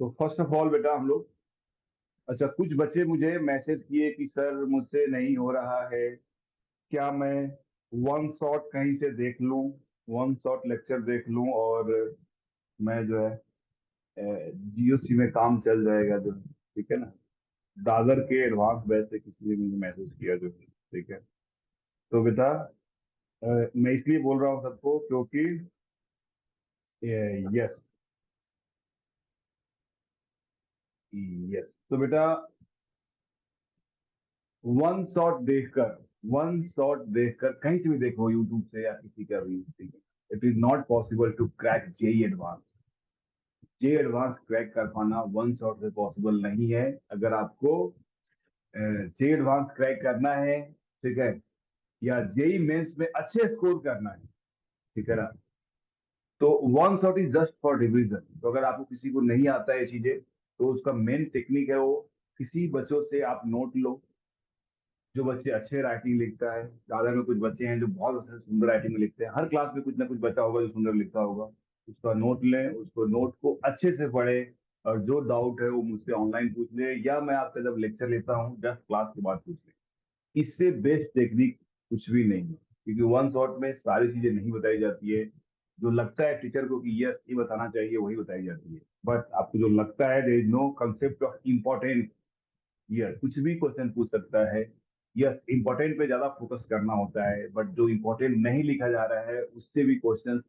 तो first of all बेटा हम लोग, अच्छा कुछ बच्चे मुझे मैसेज किए कि सर मुझसे नहीं हो रहा है, क्या मैं वन शॉट कहीं से देख लूं, वन शॉट लेक्चर देख लूं और मैं जो है जियो सी में काम चल जाएगा जो है, ठीक है ना। दादर के एडवांस बैच से किसी ने मुझे मैसेज किया जो है, ठीक है। तो बेटा मैं इसलिए बोल रहा हूँ सबको क्योंकि यस, यस तो बेटा वन शॉट देखकर, वन शॉट देखकर कहीं से भी देखो यूट्यूब से या किसी का भी, ठीक है, it is not possible to crack JEE advance. JEE advance crack कर पाना वन शॉट से पॉसिबल नहीं है। अगर आपको जे एडवांस क्रैक करना है, ठीक है, या जेई मेंस में अच्छे स्कोर करना है, ठीक है ना, तो one shot is just for revision. तो अगर आपको किसी को नहीं आता है ये चीजें, तो उसका मेन टेक्निक है वो, किसी बच्चों से आप नोट लो। जो बच्चे अच्छे राइटिंग लिखता है, दादा में कुछ बच्चे हैं जो बहुत अच्छे सुंदर राइटिंग में लिखते हैं, हर क्लास में कुछ ना कुछ बच्चा होगा जो सुंदर लिखता होगा। उसका नोट लें, उसको नोट को अच्छे से पढ़े, और जो डाउट है वो मुझसे ऑनलाइन पूछ ले, या मैं आपका जब लेक्चर लेता हूँ जस्ट क्लास के बाद पूछ ले। इससे बेस्ट टेक्निक कुछ भी नहीं है, क्योंकि वन शॉट में सारी चीजें नहीं बताई जाती है। जो लगता है टीचर को कि यस ये बताना चाहिए वही बताई जाती है, बट आपको जो लगता है there is no concept of important. Yes कुछ भी क्वेश्चन पूछ सकता है। यस इंपॉर्टेंट पे ज्यादा फोकस करना होता है, बट जो इंपॉर्टेंट नहीं लिखा जा रहा है उससे भी क्वेश्चन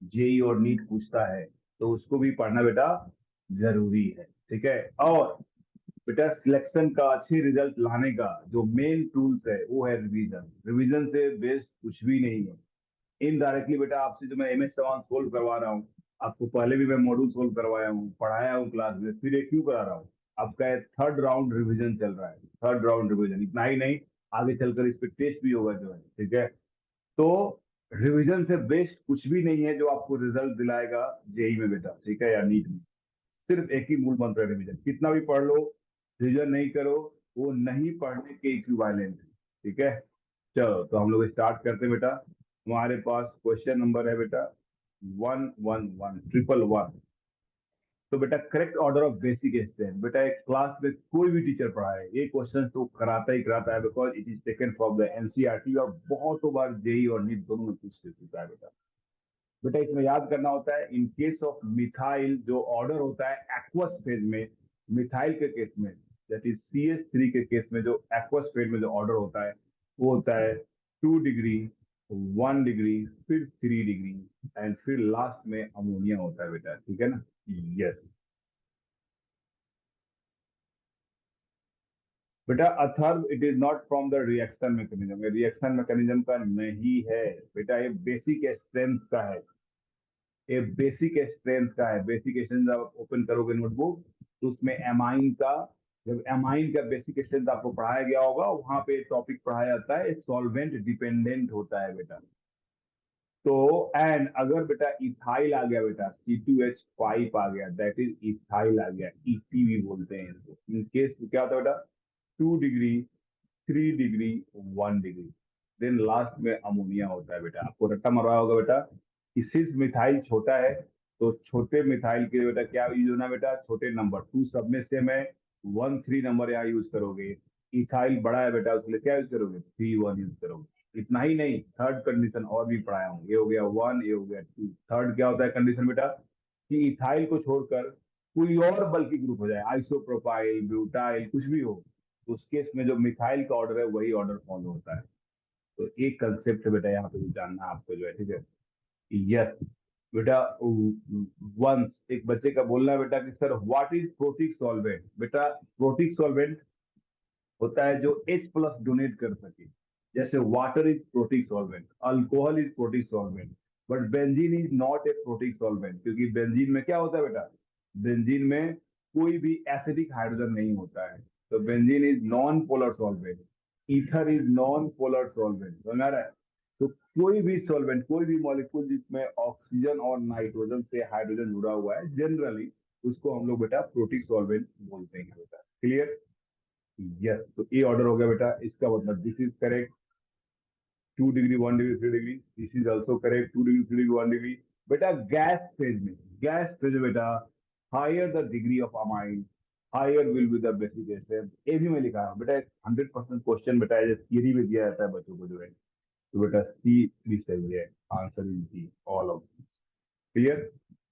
जेई और नीट पूछता है, तो उसको भी पढ़ना बेटा जरूरी है, ठीक है। और बेटा सिलेक्शन का अच्छे रिजल्ट लाने का जो मेन टूल्स है वो है रिवीजन। रिवीजन से बेस्ट कुछ भी नहीं है। इनडायरेक्टली बेटा आपसे जो मैं एम एस सवाल सोल्व करवा रहा हूँ, आपको पहले भी मैं मॉड्यूल सोल्व करवाया हूँ, पढ़ाया हूँ क्लास में, फिर ये क्यों करा रहा हूँ, आपका थर्ड राउंड रिवीजन चल रहा है। थर्ड राउंड रिवीजन इतना ही नहीं, आगे चलकर इस पे टेस्ट भी होगा जो है, ठीक है। तो रिवीजन से बेस्ट कुछ भी नहीं है जो आपको रिजल्ट दिलाएगा जेई में बेटा, ठीक है, या नीट में। सिर्फ एक ही मूल मंत्र है रिवीजन, कितना भी पढ़ लो, रिवीजन नहीं करो, वो नहीं पढ़ने के इक्विवेलेंट है, ठीक है। चलो तो हम लोग स्टार्ट करते हैं बेटा। हमारे पास क्वेश्चन नंबर है बेटा 111 111। तो बेटा correct order of basic strength, बेटा एक क्लास में कोई भी टीचर पढ़ाए ये क्वेश्चन तो कराता ही कराता है, because it is taken from the NCERT, और बहुतों बार जेई और नीट दोनों में पूछ चुका है बेटा। बेटा इसमें याद करना होता है, इन केस ऑफ मिथाइल जो ऑर्डर होता है एक्वस फेज में, मिथाइल के केस में, दैट इज CH3 के केस में जो एक्वस फेज में जो ऑर्डर होता है वो होता है 2 डिग्री, 1 डिग्री, फिर 3 डिग्री, एंड फिर लास्ट में अमोनिया होता है बेटा, ठीक है ना। यस बेटा Atharva it is not from the reaction mechanism, ये रिएक्शन मैकेनिज्म का नहीं है बेटा, ये बेसिक स्ट्रेंथ का है। ये बेसिक स्ट्रेंथ का है। बेसिक स्ट्रेंथ आप ओपन करोगे नोटबुक, तो उसमें एमाइन का, जब एमाइन का बेसिक स्ट्रेंथ आपको पढ़ाया गया होगा वहां पे टॉपिक पढ़ाया जाता है सॉल्वेंट डिपेंडेंट होता है बेटा। तो एंड अगर बेटा इथाइल आ गया बेटा, C2H5 आ गया, दैट इज इथाइल आ गया, EC भी बोलते हैं इसको। इन केस क्या होता है बेटा, 2 degree, 3 degree, 1 degree, then last में अमोनिया होता है बेटा। आपको रट्टा मरवा होगा बेटा, इसिस मिथाइल छोटा है, तो छोटे मिथाइल के लिए बेटा क्या यूज होना बेटा, छोटे नंबर, टू सब में से मैं 1 3 नंबर यहाँ यूज करोगे। इथाइल बड़ा है बेटा, उसके लिए क्या यूज करोगे, 3 1 यूज करोगे। इतना ही नहीं, थर्ड कंडीशन और भी पढ़ाया हूँ, ये हो गया 1, ये हो गया 2। थर्ड क्या होता है कंडीशन बेटा, कि इथाइल को छोड़कर कोई और बल्कि ग्रुप हो जाए, आइसोप्रोपाइल, ब्यूटाइल, कुछ भी हो, तो उस केस में जो मिथाइल का ऑर्डर है वही ऑर्डर फॉलो होता है। तो एक कंसेप्ट है बेटा यहाँ पे भी जानना है आपको जो है, ठीक है। यस बेटा, वंस एक बच्चे का बोलना है बेटा कि sir what is protic solvent. बेटा प्रोटिक सॉल्वेंट होता है जो H+ डोनेट कर सके, जैसे water is protic solvent, alcohol is protic solvent, but benzene is not a protic solvent, क्योंकि बेंजीन में क्या होता है बेटा, बेंजीन में कोई भी एसिडिक हाइड्रोजन नहीं होता है, तो benzene is non polar solvent. Ether is non polar solvent, समझ आ रहा है। तो कोई भी सॉल्वेंट, कोई भी मॉलिक्यूल जिसमें ऑक्सीजन और नाइट्रोजन से हाइड्रोजन जुड़ा हुआ है, जनरली उसको हम लोग बेटा प्रोटिक सॉल्वेंट बोलते हैं बेटा। क्लियर। यस तो ये ऑर्डर हो गया बेटा, इसका मतलब this is correct, 2 degree, 1 degree, 3 degree, this is also correct, 2 degree, 3 degree, 1 degree. बेटा गैस फेज में, गैस फेज में बेटा higher the degree of amine, higher will be the basic strength. ये भी मैं लिखा हूँ बेटा। 100% क्वेश्चन बेटा एज थियरी में दिया जाता है बच्चों को जो है। तो बेटा सी प्लीज सही है, answer is D, all of. Clear?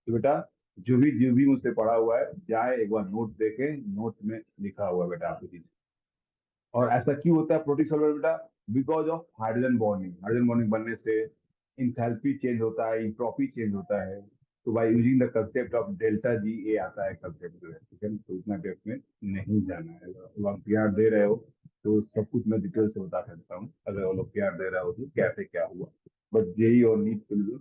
तो बेटा जो भी मुझसे पढ़ा हुआ है जाए एक बार नोट देखें, नोट में लिखा हुआ है बेटा आपकी चीज। और ऐसा क्यों होता है प्रोटीन सॉल्वर बेटा? Because of hydrogen bonding. Hydrogen bonding बनने से इंथैल्पी चेंज होता है, इंट्रोपी चेंज होता है। तो by using the concept of delta G, A आता है कंसेप्ट जो है, ठीक है। तो इतना डेप्थ में नहीं जाना है। अगर आप प्यार दे रहे हो तो सब कुछ मैं डिटेल से बता सकता हूँ, अगर वो लोग प्यार दे रहा हो तो कैसे क्या हुआ। बट जेई और नीट के लिए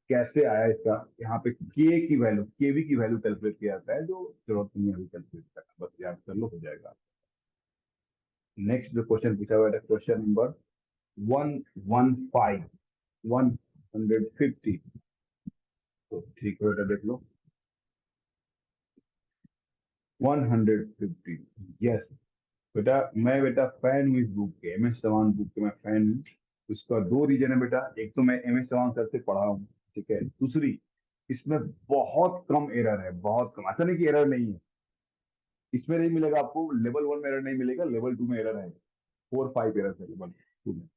कैसे आया इसका, यहाँ पे के की वैल्यू, केवी की वैल्यू कैलकुलेट किया जाता है, जो जरूरत नहीं है अभी कैलकुलेट करना, बस याद कर लो हो जाएगा। नेक्स्ट जो क्वेश्चन पूछा हुआ है, क्वेश्चन नंबर 115, 150। तो ठीक है बेटा देख लो, 150। यस बेटा, मैं बेटा फैन हूँ इस बुक के, एम एस चौहान बुक के मैं फैन हूँ। उसका दो रीजन है बेटा। एक तो मैं एम एस चौहान सर से पढ़ा हूँ, ठीक है। दूसरी, इसमें बहुत कम एरर है, बहुत कम। ऐसा नहीं कि एरर नहीं है, इसमें नहीं मिलेगा आपको। लेवल 1 में एरर नहीं मिलेगा, लेवल 2 में एरर है, 4-5 एरर है लेवल 2 में।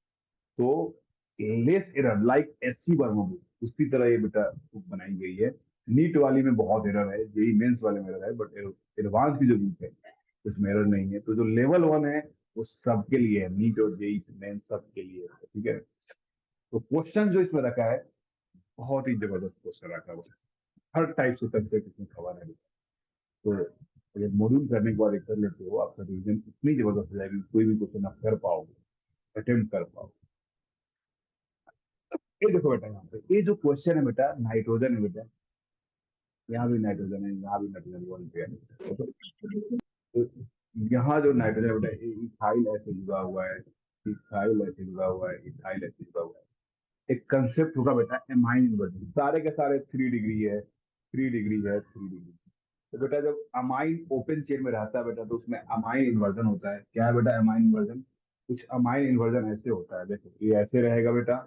तो less error like SC Verma book, उसी तरह ये बेटा बुक बनाई गई है। नीट वाली में बहुत एरर है, जेई मेंस वाले में एरर है, बट एडवांस की जो बुक है उसमें एरर नहीं है। तो जो लेवल 1 है वो सबके लिए है, नीट और जेई मेंस सबके लिए है, ठीक है। तो क्वेश्चन जो इसमें रखा है, बहुत ही जबरदस्त क्वेश्चन रखा हुआ है। हर टाइप से कंसेप्ट इसमें कवर है। तो अगर मॉड्यूल करने के बाद एक कर लेते हो, आपका रिविजन इतनी जबरदस्त हो जाएगी, कोई भी क्वेश्चन आप कर पाओगे, अटेम्प्ट कर पाओगे। ये देखो बेटा, यहाँ पे ये जो क्वेश्चन है बेटा, नाइट्रोजन है बेटा। यहाँ भी नाइट्रोजन है, यहाँ भी नाइट्रोजन 1 पे है। तो यहाँ जो नाइट्रोजन है बेटा, इथाइल ऐसे जुड़ा हुआ है, इथाइल ऐसे जुड़ा हुआ है, इथाइल ऐसे जुड़ा हुआ है। एक कंसेप्ट होगा बेटा एमाइन इन्वर्जन, सारे के सारे 3 डिग्री है, 3 डिग्री है, 3 डिग्री। तो बेटा जब अमाइन ओपन चेन में रहता है बेटा, तो उसमें अमाइन इन्वर्जन होता है। क्या है बेटा अमाइन इन्वर्जन? कुछ अमाइन इन्वर्जन ऐसे होता है, देखो ये ऐसे रहेगा बेटा,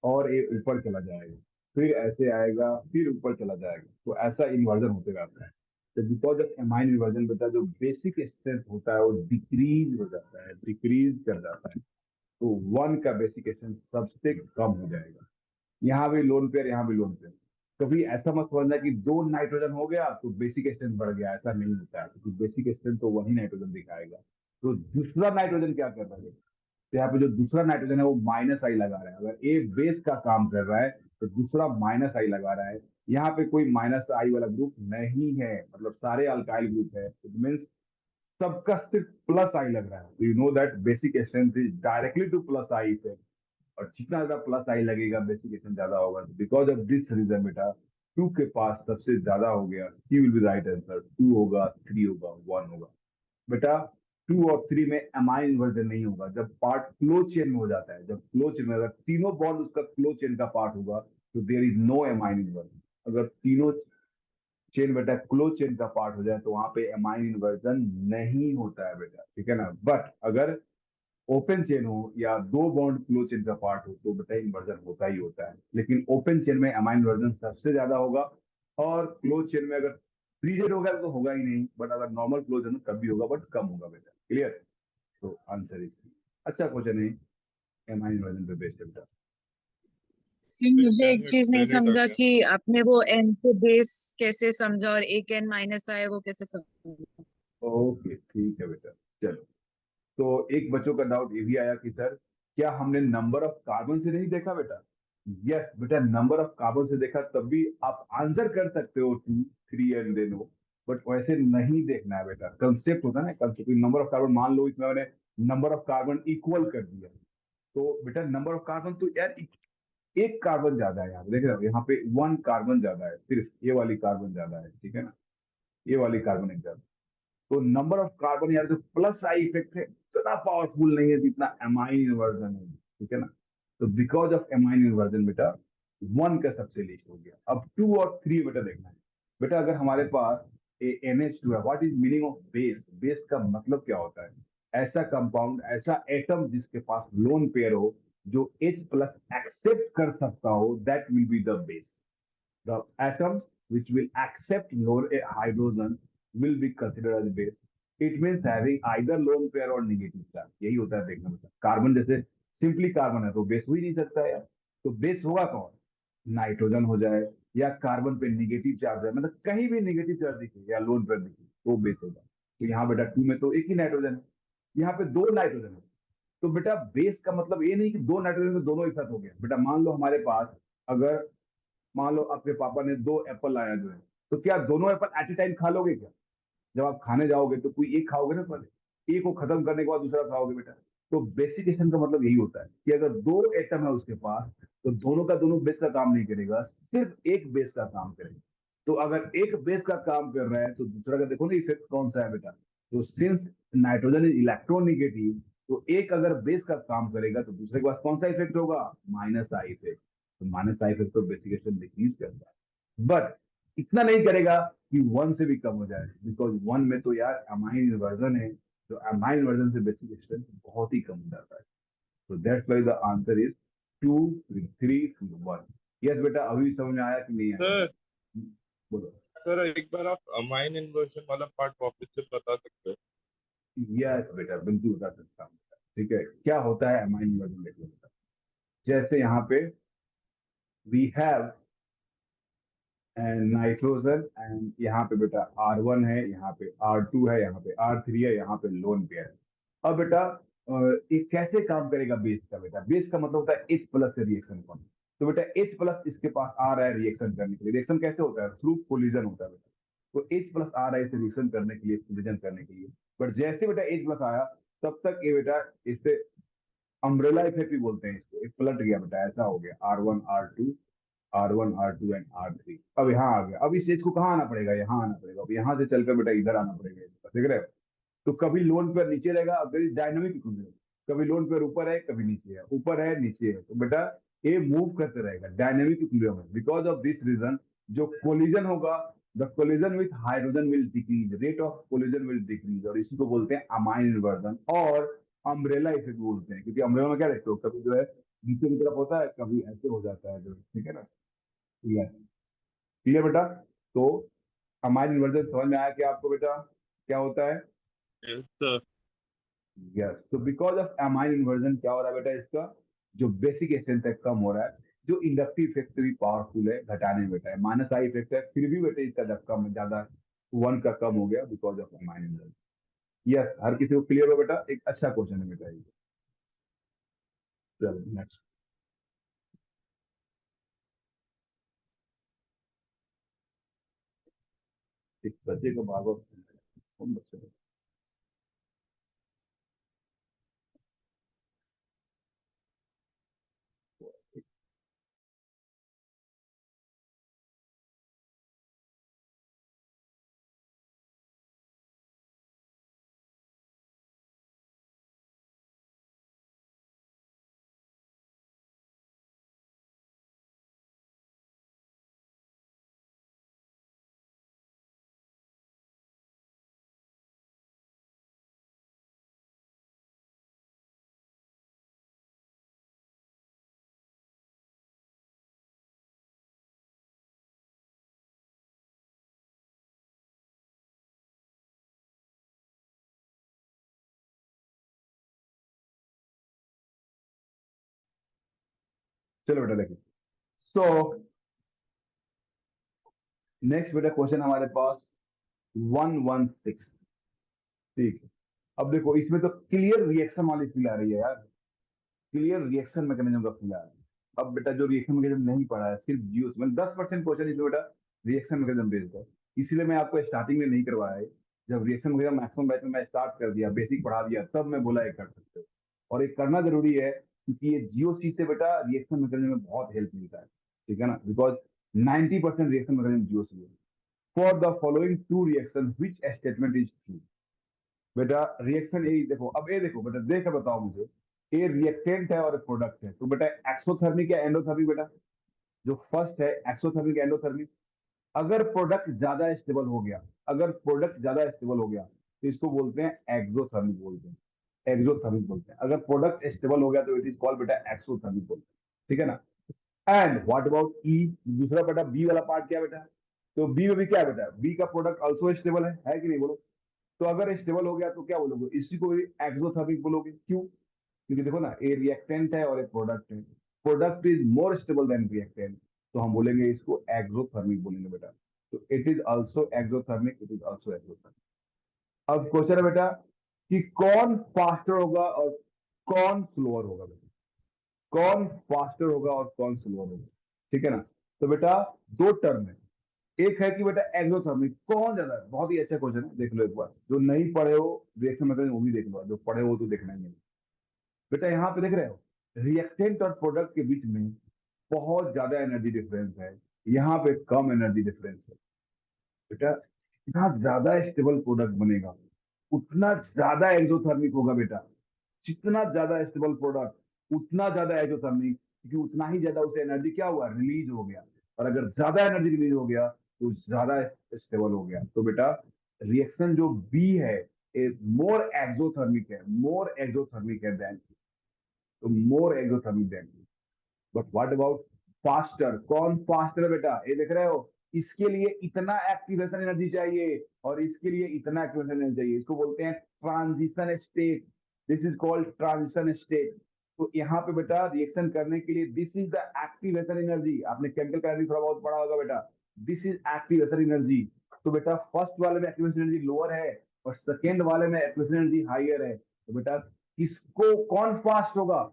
और ये ऊपर चला जाएगा, फिर ऐसे आएगा, फिर ऊपर चला जाएगा। तो ऐसा इन्वर्जन होते रहता है। तो बिकॉज ऑफ एमाइन इन्वर्जन बेटा, जो बेसिक स्ट्रेंथ होता है वो डिक्रीज हो जाता है, डिक्रीज कर जाता है। तो 1 का बेसिक स्ट्रेंथ सबसे कम हो जाएगा। यहाँ भी लोन पेयर, यहाँ भी लोन पेयर। कभी ऐसा मत समझना कि 2 नाइट्रोजन हो गया तो बेसिक स्ट्रेंथ बढ़ गया, ऐसा नहीं होता है, क्योंकि बेसिक स्ट्रेंथ तो वही नाइट्रोजन दिखाएगा। तो दूसरा नाइट्रोजन क्या कर रहा है? तो यहाँ पे जो दूसरा नाइट्रोजन है वो माइनस आई लगा रहा है। अगर ए बेस का काम कर रहा है तो दूसरा माइनस आई लगा रहा है। यहाँ पे कोई माइनस आई वाला ग्रुप नहीं है, मतलब सारे अल्काइल ग्रुप है। इट मीन्स सबका सिर्फ प्लस आई लग रहा है। You know that basic strength is directly two plus I effect. और जितना ज्यादा प्लस आई लगेगा बेसिक स्ट्रेंथ ज्यादा होगा। बिकॉज ऑफ दिस रीजन बेटा, 2 के पास सबसे ज्यादा हो गया, C will be right answer. 2 होगा, 3 होगा, 1 होगा बेटा। 2 और 3 में अमाइन इन्वर्जन नहीं होगा। जब पार्ट क्लो चेन में हो जाता है, जब क्लो चेन में अगर तीनों बॉन्ड उसका क्लो चेन का पार्ट होगा, तो there is no amine inversion. अगर तीनों चेन बेटा क्लो चेन का पार्ट हो जाए तो वहां पे अमाइन इन्वर्जन नहीं होता है बेटा, ठीक है ना। बट अगर ओपन चेन हो या दो बॉन्ड क्लो चेन का पार्ट हो तो बेटा इन्वर्जन होता ही होता है। लेकिन ओपन चेन में अमाइन इन्वर्जन सबसे ज्यादा होगा, और क्लोज चेन में अगर फ्रीजेड होगा तो होगा ही नहीं, बट अगर नॉर्मल क्लोज है तो तब भी होगा, बट कम होगा बेटा। क्लियर? तो आंसर इज अच्छा क्वेश्चन है, अमाइन इन्वर्जन पे बेस्ड है बेटा। सर मुझे एक चीज नहीं पहले कर समझा दिया। कि आपने वो एन के बेस कैसे समझा और एक एन माइनस आया वो कैसे समझा। ओके ठीक है बेटा, चलो। तो एक बच्चों का डाउट ये भी आया कि सर क्या हमने नंबर ऑफ कार्बन से नहीं देखा बेटा? यस बेटा, नंबर ऑफ कार्बन से देखा तब भी आप आंसर कर सकते हो 2, 3 एंड देन वो। बट वैसे नहीं देखना है बेटा। कंसेप्ट होता है ना, कंसेप्ट। नंबर ऑफ कार्बन मान लो इसमें मैंने नंबर ऑफ कार्बन इक्वल कर दिया, तो बेटा नंबर ऑफ कार्बन तो यार एक कार्बन ज्यादा है। यहाँ देख रहे हो, यहाँ पे 1 कार्बन ज्यादा है, सिर्फ ये वाली कार्बन ज्यादा है, ठीक है ना। ये वाली कार्बन एक ज्यादा। तो नंबर ऑफ कार्बन यार जो प्लस आई इफेक्ट है इतना पावरफुल नहीं है जितना एमाइन इन्वर्जन है, ठीक है ना। तो बिकॉज ऑफ एमाइन इन्वर्जन बेटा 1 का सबसे लीस्ट हो गया। अब 2 और 3 बेटा देखना है। बेटा अगर हमारे पास NH2 है, what is meaning of base? Base का मतलब क्या होता है? ऐसा कंपाउंड, ऐसा एटम जिसके पास लोन पेयर हो, जो H प्लस एक्सेप्ट कर सकता हो, that will be the base. The atom which will accept lone hydrogen will be considered as base. It means having either lone pair or negative charge. यही होता है देखना मतलब कार्बन जैसे सिंपली कार्बन है तो बेस हो ही नहीं सकता यार, तो बेस होगा कौन, नाइट्रोजन हो जाए या कार्बन पे निगेटिव चार्ज है, मतलब कहीं भी निगेटिव चार्ज दिखे या लोन पेयर दिखे तो बेस होगा। तो यहाँ बेटा 2 में तो एक ही नाइट्रोजन है, यहाँ पे 2 नाइट्रोजन है, तो बेटा बेस का मतलब ये नहीं कि 2 नाइट्रोजन में दोनों एक साथ हो गया। बेटा मान लो हमारे पास, अगर मान लो आपके पापा ने 2 एप्पल लाया जो है, तो क्या दोनों एप्पल एट ए टाइम खा लोगे क्या? जब आप खाने जाओगे तो कोई एक खाओगे ना पहले, एक को खत्म करने के बाद दूसरा खाओगे बेटा। तो बेसिकेशन का मतलब यही होता है कि अगर 2 एटम है उसके पास तो दोनों का दोनों बेस का काम नहीं करेगा, सिर्फ एक बेस का काम करेगा। तो अगर एक बेस का काम कर रहा है तो दूसरा का देखो ना इफेक्ट कौन सा है बेटा। तो सिंस नाइट्रोजन इज इलेक्ट्रोनिगेटिव, तो एक अगर बेस का काम करेगा तो दूसरे के पास कौन सा इफेक्ट होगा, माइनस आई इफेक्ट। तो माइनस आई इफेक्ट तो बेसिकेशन डिक्रीज करता है, बट इतना नहीं करेगा कि 1 से भी कम हो जाए, बिकॉज 1 में तो यार अमाइन इन्वर्जन है, तो अमाइन इन्वर्जन से बेसिक स्ट्रेंथ बहुत ही कम हो जाता है। तो that's why the answer is 2 फिर 3 फिर 1। यस बेटा, अभी समझ में आया कि नहीं आया? सर बोलो। सर एक बार आप अमाइन इन्वर्जन वाला पार्ट वापस से बता सकते हैं? यस बेटा, बिल्कुल बता सकता हूँ। ठीक है, क्या होता है अमाइन इन्वर्जन, देखो बेटा। जैसे यहाँ पे we have and nitrogen and यहाँ पे बेटा R1 है, यहाँ पे R2 है, यहाँ पे R3 है, यहाँ पे लोन पेयर है। अब बेटा ये कैसे काम करेगा बेस का, बेटा बेस का मतलब होता है H प्लस से रिएक्शन कौन। तो बेटा H प्लस इसके पास आ रहा है रिएक्शन करने के लिए, रिएक्शन कैसे होता है, थ्रू कोलिजन होता है बेटा। तो H प्लस आ रहा है इसे रिएक्शन करने के लिए, कोलिजन करने के लिए। बट जैसे बेटा H प्लस आया तब तक ये बेटा इससे अम्ब्रेला इफेक्ट भी बोलते हैं इसको, एक पलट गया बेटा, ऐसा हो गया R1 R2 एंड R3। अब यहाँ आ गया, अब इस चीज को कहाँ आना पड़ेगा, यहाँ आना पड़ेगा। अब यहाँ से चलकर बेटा इधर आना पड़ेगा, देख रहे हो। तो कभी लोन पर नीचे रहेगा, अब डायनामिक इक्विलिब्रियम, कभी लोन पर ऊपर है कभी नीचे है, ऊपर है नीचे है, तो बेटा ये मूव करते रहेगा, डायनामिक इक्विलिब्रियम है। बिकॉज ऑफ दिस रीजन जो कोलिजन होगा, the collision with hydrogen will decrease, rate of collision will decrease, और इसी को बोलते हैं अमाइन इन्वर्जन और अम्ब्रेला इफेक्ट बोलते हैं। क्योंकि अम्ब्रेला में क्या देखते हो, कभी जो है नीचे की तरफ होता है, कभी ऐसे हो जाता है जो, ठीक है ना। क्लियर, क्लियर बेटा। तो अमाइन इन्वर्जन समझ में आया कि आपको बेटा क्या होता है? Yes sir. यस, तो बिकॉज ऑफ अमाइन इन्वर्जन क्या हो रहा है बेटा, इसका जो बेसिक स्ट्रेंथ है कम हो रहा है, जो इंडक्टिव इफेक्ट भी पावरफुल है घटाने में बेटा है, माइनस आई इफेक्ट है, फिर भी बेटा इसका जब कम ज्यादा 1 का कम हो गया because of amine inversion. Yes, हर किसी को क्लियर हो बेटा, एक अच्छा क्वेश्चन है बेटा ये। चलो नेक्स्ट। एक बच्चे को बार बार कौन बच्चे को? चलो बेटा देखिए, सो नेक्स्ट बेटा क्वेश्चन हमारे पास 116। ठीक है, अब देखो इसमें तो क्लियर रिएक्शन वाली फील आ रही है यार, क्लियर रिएक्शन मैकेनिज्म का फील आ रहा है। अब बेटा जो रिएक्शन मैकेनिज्म नहीं पढ़ा है, सिर्फ जीओ मतलब 10% क्वेश्चन इसमें बेटा रिएक्शन मैकेनिज्म बेस्ड है, इसीलिए मैं आपको स्टार्टिंग में नहीं करवाया है। जब रिएक्शन मैकेनिज्म मैक्सिमम बैच में मैं स्टार्ट कर दिया, बेसिक पढ़ा दिया, तब मैं बोला ये कर सकते हो। और ये करना जरूरी है क्योंकि ये जीओसी से बेटा रिएक्शन मैकेनिज्म में बहुत हेल्प मिलता है, ठीक है ना, बिकॉज 90% रिएक्शन मैकेनिज्म जीओसी है। For the following two reaction which statement is true. बेटा रिएक्शन ए देखो, अब ए देखो बेटा, देख के बताओ मुझे, ए रिएक्टेंट है और प्रोडक्ट है, तो बेटा एक्सोथर्मिक या एंडोथर्मिक बेटा, जो फर्स्ट है एक्सोथर्मिक एंडोथर्मिक। अगर प्रोडक्ट ज्यादा स्टेबल हो गया, अगर प्रोडक्ट ज्यादा स्टेबल हो गया तो इसको बोलते हैं एक्सोथर्मिक बोलते हैं, एक्सोथर्मिक बोलते हैं। अगर प्रोडक्ट स्टेबल हो गया तो इट इज कॉल्ड बेटा एक्सोथर्मिक बोलते हैं, ठीक है ना। एंड व्हाट अबाउट ई, दूसरा बेटा बी वाला पार्ट क्या बेटा, तो बी में भी क्या है बेटा, बी का प्रोडक्ट ऑल्सो स्टेबल है कि नहीं बोलो। तो अगर स्टेबल हो गया तो क्या बोलोगे, इसी को एक्सोथर्मिक बोलोगे। क्यों? क्योंकि देखो ना, ये रिएक्टेंट है और एक प्रोडक्ट है, product is more stable then reactant, तो हम बोलेंगे इसको एक्सोथर्मिक बोलेंगे बेटा। तो it is also exothermic, it is also exothermic. अब क्वेश्चन है बेटा कि कौन फास्टर होगा और कौन स्लोअर होगा बेटा, कौन फास्टर होगा और कौन स्लोअर होगा, ठीक है ना। तो बेटा दो टर्म है, एक है कि बेटा एक्सोथर्मिक कौन ज्यादा है, बहुत ही अच्छा क्वेश्चन है, देख लो एक बार, जो नहीं पढ़े हो रिएक्शन मेथड वो भी देख लो, जो पढ़े हो तो देखना ही है। बेटा यहाँ पे देख रहे हो, रिएक्टेंट और प्रोडक्ट के बीच में बहुत ज्यादा एनर्जी डिफरेंस है, यहाँ पे कम एनर्जी डिफरेंस है। बेटा जितना ज्यादा स्टेबल प्रोडक्ट बनेगा उतना ज्यादा एक्सोथर्मिक होगा बेटा, जितना ज्यादा स्टेबल प्रोडक्ट उतना ज्यादा एक्सोथर्मिक, क्योंकि उतना ही ज्यादा उसे एनर्जी क्या हुआ, रिलीज हो गया, और अगर ज्यादा एनर्जी रिलीज हो गया तो ज्यादा स्टेबल हो गया। तो बेटा रिएक्शन जो बी है मोर एक्सोथर्मिक है, मोर एक्सोथर्मिक है देन, तो more exothermic than. But what about faster, कौन फास्टर है बेटा, ये देख रहे हो, इसके लिए इतना एक्टिवेशन एनर्जी चाहिए और इसके लिए इतना एक्टिवेशन एनर्जी चाहिए, इसको बोलते हैं transition state, this is called transition state. तो यहाँ पे बेटा रिएक्शन करने के लिए this is the activation energy, आपने केमिकल का एनर्जी थोड़ा बहुत पढ़ा होगा बेटा, दिस इज एक्टिवेशन एनर्जी। तो बेटा फर्स्ट वाले में एक्टिवेशन एनर्जी लोअर है और सेकेंड वाले में एक्टिवेशन एनर्जी हाइयर है, तो बेटा किसको कौन फास्ट होगा,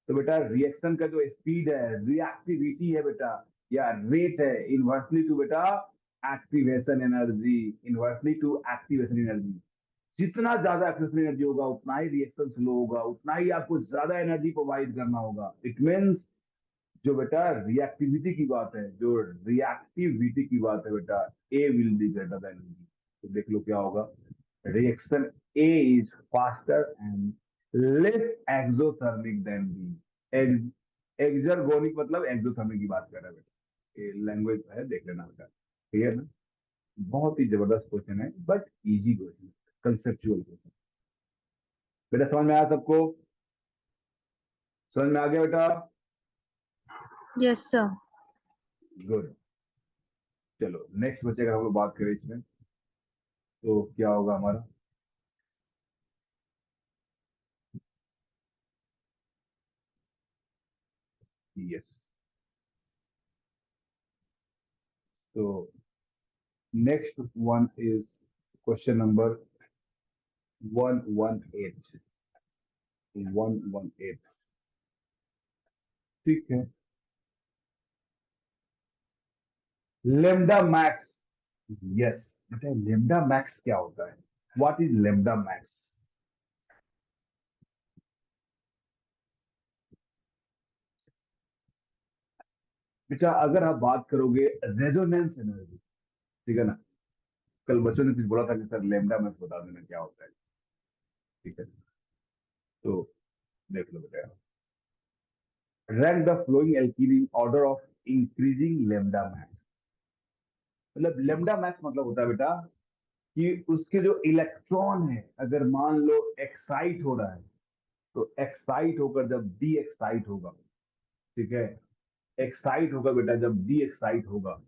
तो बेटा रिएक्शन का जो स्पीड है, रिएक्टिविटी है बेटा, या रेट है, इनवर्सली टू बेटा activation energy, inversely to activation energy. जितना ज्यादा एक्टिवेशन एनर्जी होगा उतना ही रिएक्शन स्लो होगा, उतना ही आपको ज्यादा एनर्जी प्रोवाइड करना होगा। इट मीन्स जो बेटा रिएक्टिविटी की बात है, जो रिएक्टिविटी की बात है बेटा, A will be greater than B. तो देख लो क्या होगा, reaction A is faster and less exothermic than B. Exergonic मतलब एक्सोथर्मिक की बात कर रहा है बेटा, ये लैंग्वेज है, देख लेना बेटा, क्लियर ना। बहुत ही जबरदस्त क्वेश्चन है, but easy question, conceptual question. बेटा समझ में आया सबको, समझ में आ गया बेटा? Yes sir. गुड। चलो नेक्स्ट बच्चे का हम लोग बात करें इसमें, तो क्या होगा हमारा, यस। तो next one is question number 118, 118, ठीक है। लेमडा मैक्स, यस बेटा लेमडा मैक्स क्या होता है, व्हाट इज लेमडा मैक्स। बेटा अगर आप बात करोगे रेजोनेंस एनर्जी, ठीक है ना, कल बच्चों ने कुछ बोला था कि सर लेमडा मैक्स बता देना क्या होता है, ठीक है। तो देख लो बेटा, rank the flowing alkene in order of increasing lambda max. मतलब लेमडा मैक्स मतलब होता है बेटा कि उसके जो इलेक्ट्रॉन है अगर मान लो एक्साइट हो रहा है, तो एक्साइट होकर जब डी एक्साइट होगा, ठीक है, एक्साइट होगा बेटा, जब डी एक्साइट होगा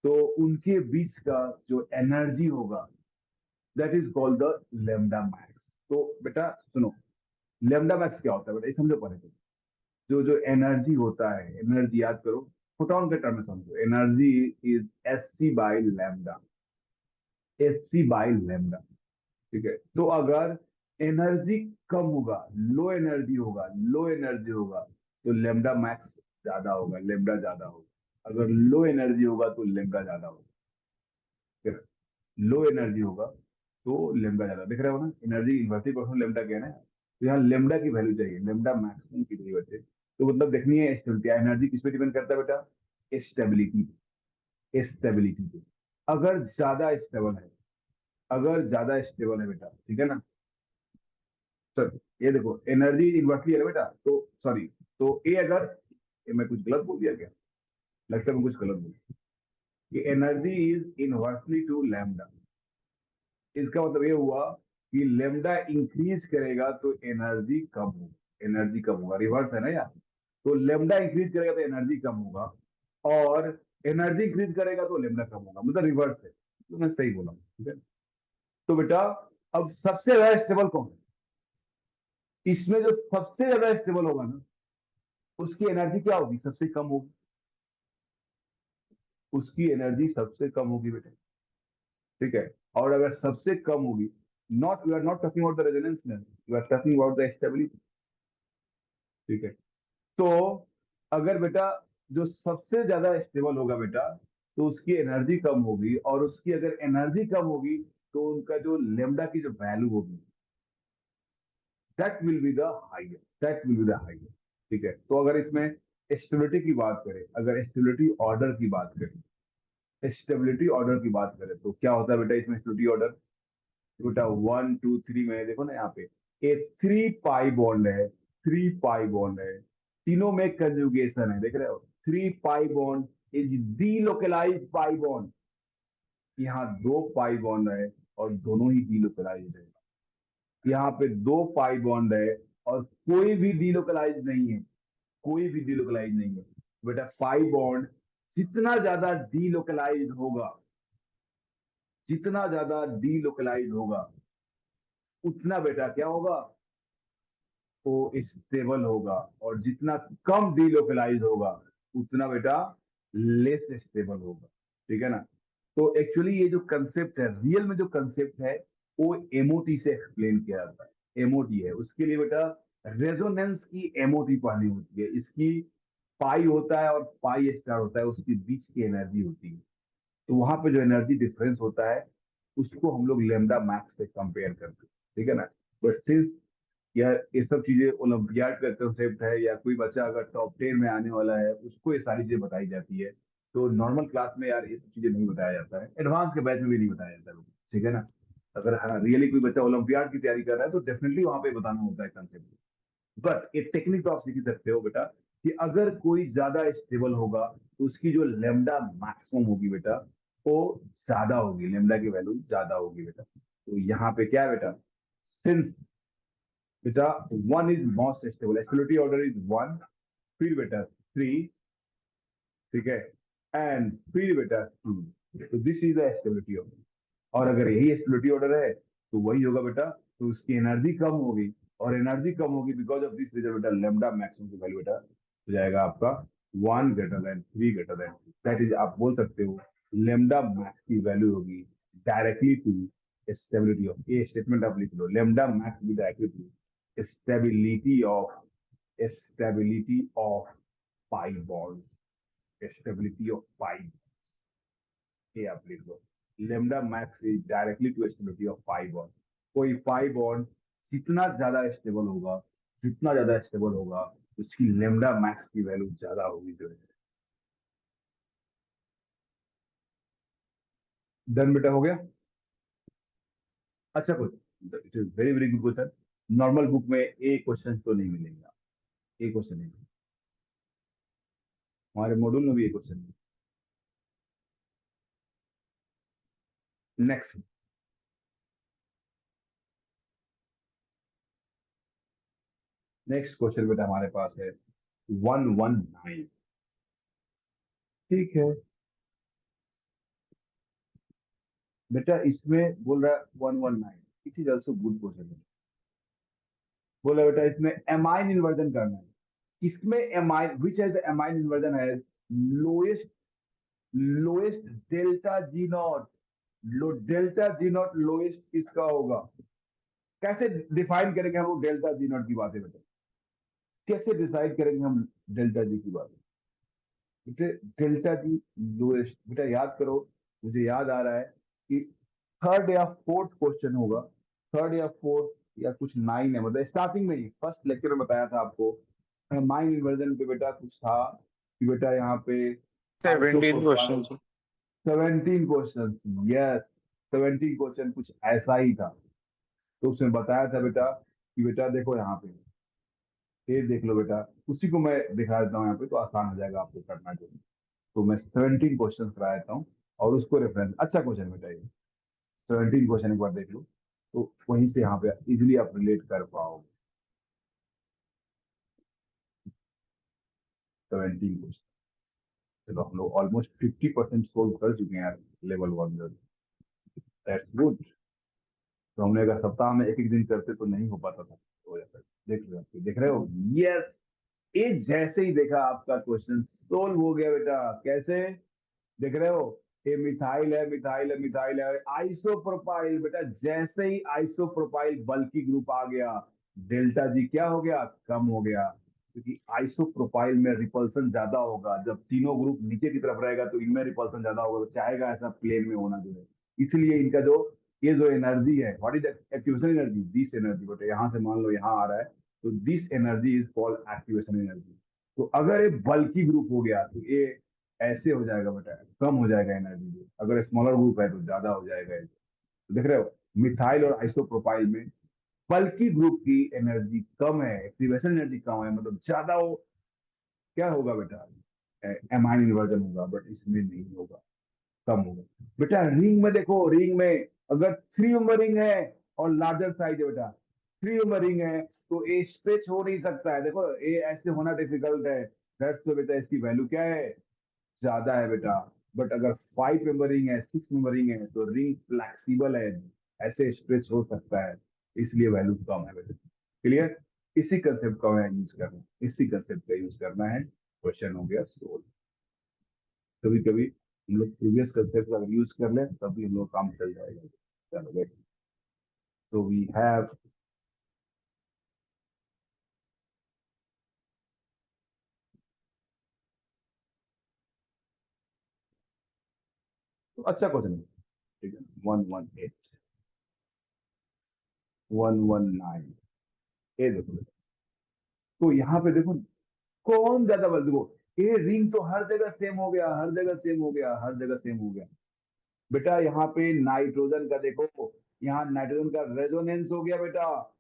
तो उनके बीच का जो एनर्जी होगा that is called the lambda max. तो बेटा सुनो, लेमडा मैक्स क्या होता है बेटा, ये समझो पहले तो, जो जो एनर्जी होता है, एनर्जी याद करो, फोटोन के टर्म में समझो, energy is H C by lambda, H C by lambda, ठीक है। तो अगर एनर्जी कम होगा, लो एनर्जी होगा, लो एनर्जी होगा, तो लेमडा मैक्स ज्यादा होगा, लेमडा ज्यादा होगा। अगर लो एनर्जी होगा तो लेमडा ज्यादा होगा, ठीक है? लो एनर्जी होगा तो लेमडा ज्यादा, देख रहे हो ना, एनर्जी इन्वर्सिटी परसेंट लेमडा क्या है ना, तो यहाँ लेमडा की वैल्यू चाहिए, लेमडा मैक्सिमम की चाहिए बच्चे। तो मतलब देखनी है स्टेबिलिटी, एनर्जी किस पे डिपेंड करता है बेटा, स्टेबिलिटी, स्टेबिलिटी पे। अगर ज्यादा स्टेबल है, अगर ज्यादा स्टेबल है बेटा, ठीक है ना, सर ये देखो एनर्जी इन्वर्सली है बेटा, तो सॉरी, तो ए अगर, ये मैं कुछ गलत बोल दिया क्या, लगता है मैं कुछ गलत बोल, कि energy is inversely to lambda, इसका मतलब ये हुआ कि लेमडा इंक्रीज करेगा तो एनर्जी कम होगा, एनर्जी कम होगा, रिवर्स है ना यार। तो लेमडा इंक्रीज करेगा तो एनर्जी कम होगा, और एनर्जी इंक्रीज करेगा तो लेमडा कम होगा, मतलब रिवर्स है, तो मैं सही बोला, ठीक है। तो बेटा अब सबसे ज्यादा स्टेबल कौन है, इसमें जो सबसे ज्यादा स्टेबल होगा ना, उसकी एनर्जी क्या होगी, सबसे कम होगी, उसकी एनर्जी सबसे कम होगी बेटा, ठीक है। और अगर सबसे कम होगी, not we are not talking about the resonance में, we are talking about the stability, ठीक है। तो अगर बेटा जो सबसे ज्यादा स्टेबल होगा बेटा, तो उसकी एनर्जी कम होगी, और उसकी अगर एनर्जी कम होगी तो उनका जो लेमडा की जो वैल्यू होगी, that will be the higher, that will be the higher, ठीक है। तो अगर इसमें स्टेबिलिटी की बात करें, अगर स्टेबिलिटी ऑर्डर की बात करें, स्टेबिलिटी ऑर्डर की बात करें तो क्या होता है बेटा इसमें स्टेबिलिटी ऑर्डर, बेटा 1 2 3 में देखो ना, यहाँ पे ए 3 पाई बॉन्ड है, 3 पाई बॉन्ड है, तीनों में कंजुगेशन है, देख रहे हो, 3 pi bond is delocalise pi bond, यहाँ 2 पाई बॉन्ड है और दोनों ही डीलोकलाइज है, यहाँ पे 2 पाई बॉन्ड है और कोई भी डीलोकलाइज नहीं है, कोई भी डीलोकलाइज नहीं है, बेटा पाई बॉन्ड जितना ज्यादा डीलोकलाइज होगा, जितना ज्यादा डीलोकलाइज होगा, उतना बेटा क्या होगा, वो स्टेबल होगा, और जितना कम डीलोकलाइज होगा उतना बेटा लेस स्टेबल होगा, ठीक है ना। तो एक्चुअली ये जो कंसेप्ट है, रियल में जो कंसेप्ट है, वो एमओटी से एक्सप्लेन किया जाता है, एमओटी है उसके लिए बेटा, रेजोनेंस की एमओटी पढ़नी होती है, इसकी पाई होता है और पाई स्टार होता है, उसके बीच की एनर्जी होती है, तो वहां पे जो एनर्जी डिफरेंस होता है उसको हम लोग लेमडा मैक्स से कंपेयर करते हैं, ठीक है ना। बट सिंस ये सब चीजें ओलंपियाड का कंसेप्ट है, या कोई बच्चा अगर टॉप 10 में आने वाला है उसको ये सारी चीजें बताई जाती है, तो नॉर्मल क्लास में यार ये सब चीजें नहीं बताया जाता है, एडवांस के बैच में भी नहीं बताया जाता है, ठीक है ना। अगर हाँ रियली कोई बच्चा ओलंपियाड की तैयारी कर रहा है तो डेफिनेटली वहां पे बताना होता है कंसेप्ट। बट एक टेक्निक तो आप सीख ही सकते हो बेटा, कि अगर कोई ज्यादा स्टेबल होगा तो उसकी जो लेमडा मैक्सिमम होगी बेटा, वो ज्यादा होगी, लेमडा की वैल्यू ज्यादा होगी बेटा। तो यहाँ पे क्या है बेटा, सिंस बेटा 1 is most stable, stability order is 1, फिर बेटा 3, ठीक है, एंड फिर बेटा 2, तो this is the stability order. और अगर यही स्टेबिलिटी ऑर्डर है तो वही होगा बेटा, तो उसकी एनर्जी कम होगी, और एनर्जी कम होगी बिकॉज ऑफ दिस रीजन बेटा, लेमडा मैक्सिमम की वैल्यू बेटा हो जाएगा आपका 1 > 3 > 2, दैट इज आप बोल सकते हो लेमडा मैक्स की वैल्यू होगी डायरेक्टली टू स्टेबिलिटी ऑफ, ये स्टेटमेंट आप लिख लो, लेमडा मैक्स भी directly to stability of pi bond, stability of pi, ये आप लिख लो, lambda max is directly to stability of pi bond. कोई पाई बॉन्ड जितना ज्यादा स्टेबल होगा, जितना ज्यादा स्टेबल होगा, उसकी लेमडा मैक्स की वैल्यू ज्यादा होगी जो है। डन बेटा, हो गया। अच्छा कुछ, it is very very good question, normal book में एक क्वेश्चन तो नहीं मिलेगा, एक क्वेश्चन नहीं, हमारे मॉड्यूल में भी एक क्वेश्चन। नेक्स्ट, नेक्स्ट क्वेश्चन बेटा हमारे पास है 119, ठीक है बेटा, इसमें बोल रहा है 119, it is also good question, बोला बेटा इसमें एमाइन इन्वर्जन करना है, इसमें amine which has amine inversion है lowest, lowest delta G naught, low delta G naught lowest इसका होगा, कैसे डिफाइन करेंगे हम लोग डेल्टा जी नॉट की बातें बेटा, कैसे डिसाइड करेंगे हम डेल्टा जी की बातें बेटे, डेल्टा जी लोएस्ट बेटा याद करो, मुझे याद आ रहा है कि थर्ड या फोर्थ क्वेश्चन होगा, थर्ड या फोर्थ या कुछ 9 है, मतलब स्टार्टिंग में ही फर्स्ट लेक्चर में बताया था आपको, माइंड इन्वर्जन पे बेटा कुछ था कि बेटा यहाँ पे 17 क्वेश्चन। 17 क्वेश्चन, यस 17 क्वेश्चन कुछ ऐसा ही था, तो उसमें बताया था बेटा कि बेटा देखो यहाँ पे, ये देख लो बेटा, उसी को मैं दिखा देता हूँ यहाँ पे, तो आसान हो जाएगा आपको करना जो, तो मैं 17 क्वेश्चन करा देता हूँ, और उसको रेफरेंस, अच्छा क्वेश्चन बेटा ये 17 क्वेश्चन एक बार देख लो, तो वहीं से यहाँ पे इजिली आप रिलेट कर पाओगे, 17 क्वेश्चन, चलो हम लोग ऑलमोस्ट 50% सोल्व कर चुके हैं यार लेवल 1 में। That's good. तो हमने अगर सप्ताह में एक एक दिन करते तो नहीं हो पाता था, हो जाता। देख रहे हो? यस, ये जैसे ही देखा आपका क्वेश्चन सोल्व हो गया बेटा। कैसे? देख रहे हो? ये मिथाइल है, मिथाइल है, मिथाइल है, आइसोप्रोपाइल। बेटा जैसे ही आइसोप्रोपाइल बल्कि ग्रुप आ गया, डेल्टा जी क्या हो गया? कम हो गया। क्योंकि आइसोप्रोपाइल में रिपल्सन ज्यादा होगा। जब तीनों ग्रुप नीचे की तरफ रहेगा तो इनमें रिपल्सन ज्यादा होगा, तो चाहेगा ऐसा प्लेन में होना जो है। इसलिए इनका जो ये जो एनर्जी है, what is activation energy? This energy. बेटा यहाँ से मान लो यहाँ आ रहा है, तो this energy is called activation energy. तो अगर ये बल्की ग्रुप हो गया तो ये ऐसे हो जाएगा बेटा, कम हो जाएगा एनर्जी। अगर स्मॉलर ग्रुप है तो ज्यादा हो जाएगा। तो देख रहे हो, मिथाइल और आइसोप्रोपाइल में बल्कि ग्रुप की एनर्जी कम है, एक्टिवेशन एनर्जी कम है, मतलब ज्यादा हो क्या होगा बेटा? एमाइन इन्वर्जन होगा, बट इसमें नहीं होगा, कम होगा। बेटा रिंग में देखो, रिंग में अगर 3 मेंबर रिंग है और लार्जर साइज है बेटा, 3 मेंबर रिंग है तो ये स्ट्रेच हो नहीं सकता है। देखो ये ऐसे होना डिफिकल्ट है। तो बेटा इसकी वैल्यू क्या है? ज्यादा है बेटा। बट अगर 5 मेंबर रिंग है, 6 मेंबर रिंग है तो रिंग फ्लेक्सिबल है, ऐसे स्ट्रेच हो सकता है, इसलिए वैल्यू कम है बेटा। क्लियर? इसी कंसेप्ट का यूज करना है, इसी कंसेप्ट का यूज करना है। क्वेश्चन हो गया सोल्व। कभी कभी हम लोग प्रीवियस कंसेप्ट का यूज कर लें तभी हम लोग काम चल जाएगा। चलो, तो वी हैव तो अच्छा क्वेश्चन है। ठीक है, 118, 119, ये देखो। तो यहाँ पे देखो कौन ज्यादा बल, देखो ये रिंग तो हर जगह सेम हो गया, हर जगह सेम हो गया, हर जगह सेम हो गया। बेटा यहाँ पे नाइट्रोजन का देखो, यहाँ नाइट्रोजन का रेजोनेंस हो गया बेटा,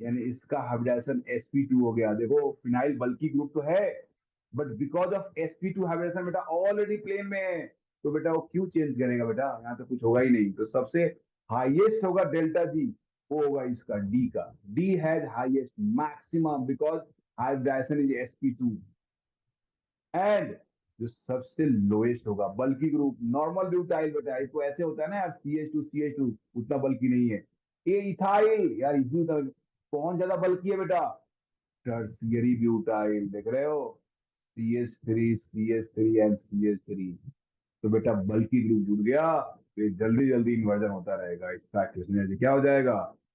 यानी इसका हाइब्रिडाइजेशन sp2 हो गया। देखो फिनाइल बल्की ग्रुप तो है, but because of sp2 hybridisation बेटा ऑलरेडी प्लेन में है, तो बेटा वो क्यों चेंज करेगा? बेटा यहाँ तो कुछ होगा ही नहीं। तो सबसे हाईएस्ट होगा डेल्टा जी, वो होगा इसका डी का। D has highest maximum because hybridisation is sp2। And जो सबसे लोएस्ट होगा बल्कि ग्रुप नॉर्मल ब्यूटाइल। बेटा इसको ऐसे होता है ना यार, CH2 उतना बल्कि नहीं है। ये इथाइल यार, कौन ज्यादा बल्कि है बेटा? Tertiary butyl. देख रहे हो? CH3 and CH3। तो बेटा बल्कि ग्रुप जुड़ गया तो ये जल्दी जल्दी इन्वर्जन होता रहेगा, इसका एक्टिवेशन एनर्जी क्या हो जाएगा?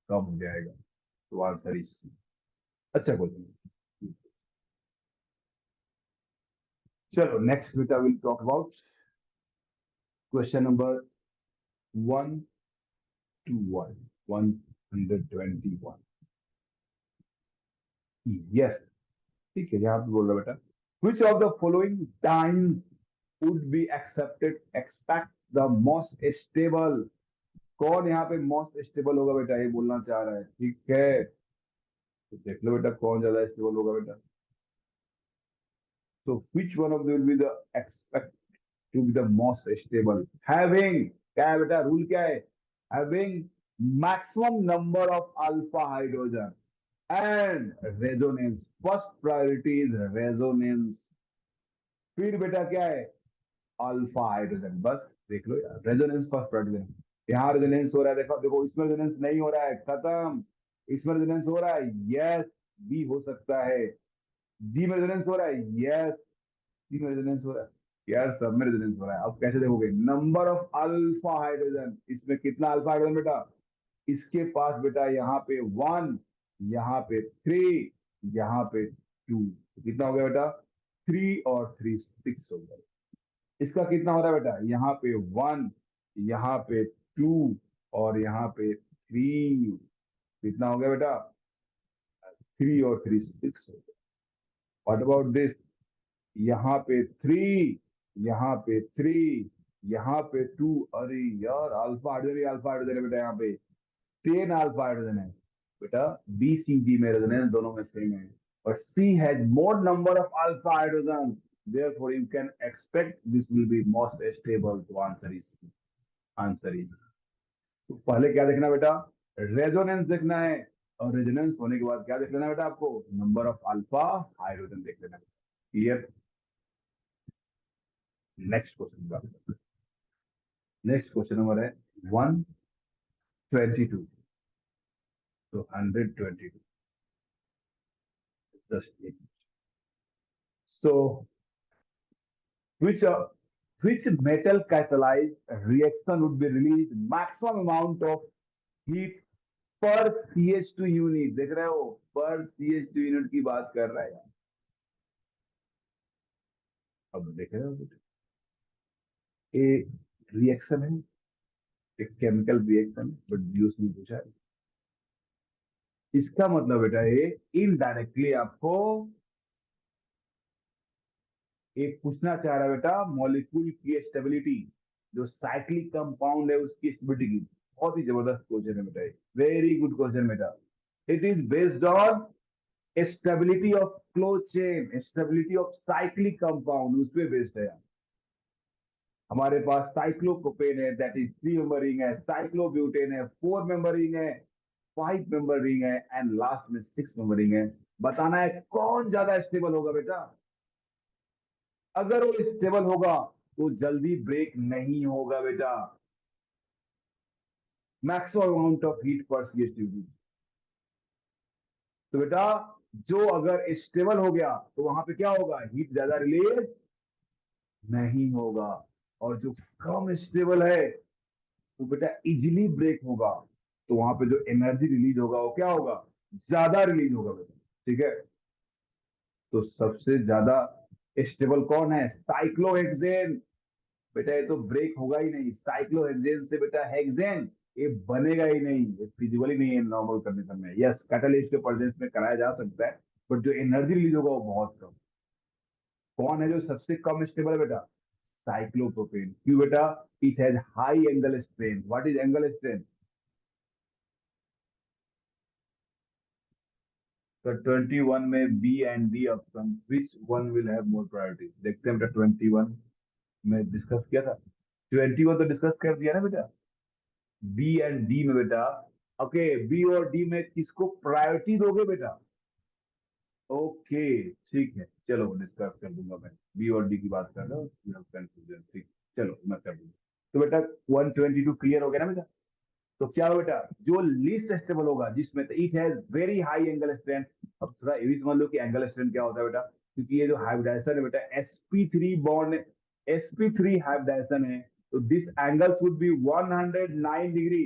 कम हो जाएगा। तो आंसर इज सी। अच्छा क्वेश्चन। चलो नेक्स्ट बेटा will talk about question number 121, 121। Yes, ठीक है। यहाँ पे बोल रहा बेटा, which of the following times would be accepted expect the most stable? कौन यहाँ पे मोस्ट स्टेबल होगा बेटा, ये बोलना चाह रहा है। ठीक है, तो देख लो बेटा कौन ज्यादा स्टेबल होगा बेटा। तो which one of them will be the expect to be the most stable? Having, क्या है बेटा, रूल क्या है? Having maximum number of alpha hydrogen and resonance. First priority is resonance। फिर बेटा क्या है? Alpha hydrogen. बस देख लो यार, रेजोनेंस फर्स्ट प्रायोरिटी। यहाँ रेजोनेंस हो रहा है, देखो देखो, इसमें रेजोनेंस नहीं हो रहा है, खत्म। इसमें रेजोनेंस हो रहा है, यस, बी हो सकता है। जी में रेजोनेंस हो रहा है, यस। सी में रेजोनेंस हो रहा है, यार सब में रेजोनेंस हो रहा है। अब कैसे देखोगे? नंबर ऑफ अल्फा हाइड्रोजन, इसमें कितना अल्फा हाइड्रोजन बेटा? इसके पास बेटा यहाँ पे 1, यहाँ पे 3, यहाँ पे 2, कितना हो गया बेटा? 3 और 3 6 हो गया। इसका कितना हो रहा है बेटा? यहाँ पे 1, यहाँ पे 2 और यहाँ पे 3, कितना हो गया बेटा? 3 और 3 6 हो गया। What about this? यहाँ पे 3, यहाँ पे 3, यहाँ पे 2। अरे यार अल्फा हाइड्रोजन, अल्फा हाइड्रोजन है बेटा, यहाँ पे 10 अल्फा हाइड्रोजन है बेटा। बी सी डी में रेजोनेंस दोनों में सेम है, और C has more number of alpha hydrogen, therefore you can expect this will be most stable। तो आंसर इज, आंसर इज। तो पहले क्या देखना बेटा? रेजोनेंस देखना है, और रेजोनेंस होने के बाद क्या देख लेना बेटा? आपको नंबर ऑफ अल्फा हाइड्रोजन देख लेना। क्लियर? नेक्स्ट क्वेश्चन की बात करते हैं। नेक्स्ट क्वेश्चन नंबर है 122, तो 122 just so which which metal catalyzed reaction would be released maximum amount of heat per CH2 unit. देख रहे हो, पर CH2 यूनिट की बात कर रहा है यार। अब देख रहे हो ये रिएक्शन है, एक केमिकल रिएक्शन, बट यूज नहीं पूछा है। इसका मतलब बेटा ये इनडायरेक्टली आपको एक पूछना चाह रहा है बेटा, मॉलिक्यूल की स्टेबिलिटी, जो साइक्लिक कंपाउंड है उसकी स्टेबिलिटी की। बहुत ही जबरदस्त क्वेश्चन है बेटा, वेरी गुड क्वेश्चन बेटा। It is based on stability of close chain, stability of cyclic compound, उस पर बेस्ड है। हमारे पास साइक्लोप्रोपेन है, दैट इज 3 मेंबर रिंग है, साइक्लोब्यूटेन है 4 मेंबर रिंग है, 5 मेंबर रिंग है, एंड लास्ट में 6 मेंबर रिंग है। बताना है कौन ज्यादा स्टेबल होगा बेटा। अगर वो स्टेबल होगा तो जल्दी ब्रेक नहीं होगा बेटा। मैक्सिमम अमाउंट ऑफ हीट पर सीएचटीवी। तो बेटा जो अगर स्टेबल हो गया तो वहां पे क्या होगा, हीट ज्यादा रिलीज नहीं होगा। और जो कम स्टेबल है तो बेटा इजिली ब्रेक होगा, तो वहां पे जो एनर्जी रिलीज होगा वो क्या होगा, ज्यादा रिलीज होगा बेटा। ठीक है, तो सबसे ज्यादा स्टेबल कौन है, साइक्लोहेक्सेन। बेटा ये तो ब्रेक होगा ही नहीं, साइक्लोहेक्सेन से बेटा हेक्सेन ये बनेगा ही नहीं, ये फिजिबल ही नहीं है नॉर्मल कंडीशन में। यस, कैटालिस्ट के प्रेजेंस में कराया जा सकता है, बट जो एनर्जी रिलीज होगा वो बहुत कम। कौन है जो सबसे कम स्टेबल है बेटा, साइक्लोप्रोपेन। क्यों बेटा, it has high angle strength. What is angle strength? तो 21 में B and D option, which one will have more priority? देखते हैं बेटा, 21 में डिस्कस किया था, 21 तो डिस्कस कर दिया ना बेटा। बी एंड डी में बेटा, ओके, बी और डी में किसको प्रायोरिटी दोगे बेटा? ओके ठीक है, चलो डिस्कस कर दूंगा मैं। बी और डी की बात कर रहा हूँ, कंफ्यूजन, ठीक, चलो मैं कर दूंगा। तो बेटा 122 क्लियर हो गया ना बेटा। तो क्या हो बेटा, जो लीस्ट स्टेबल होगा, जिसमें it has very high angle strength. अब थोड़ा ये भी समझ लो कि एंगल स्ट्रेंथ क्या होता है बेटा, क्योंकि ये जो हाइब्रिडाइजेशन है बेटा, sp3 बॉन्ड, sp3 हाइब्रिडाइजेशन है, तो this angle should be 109 degree.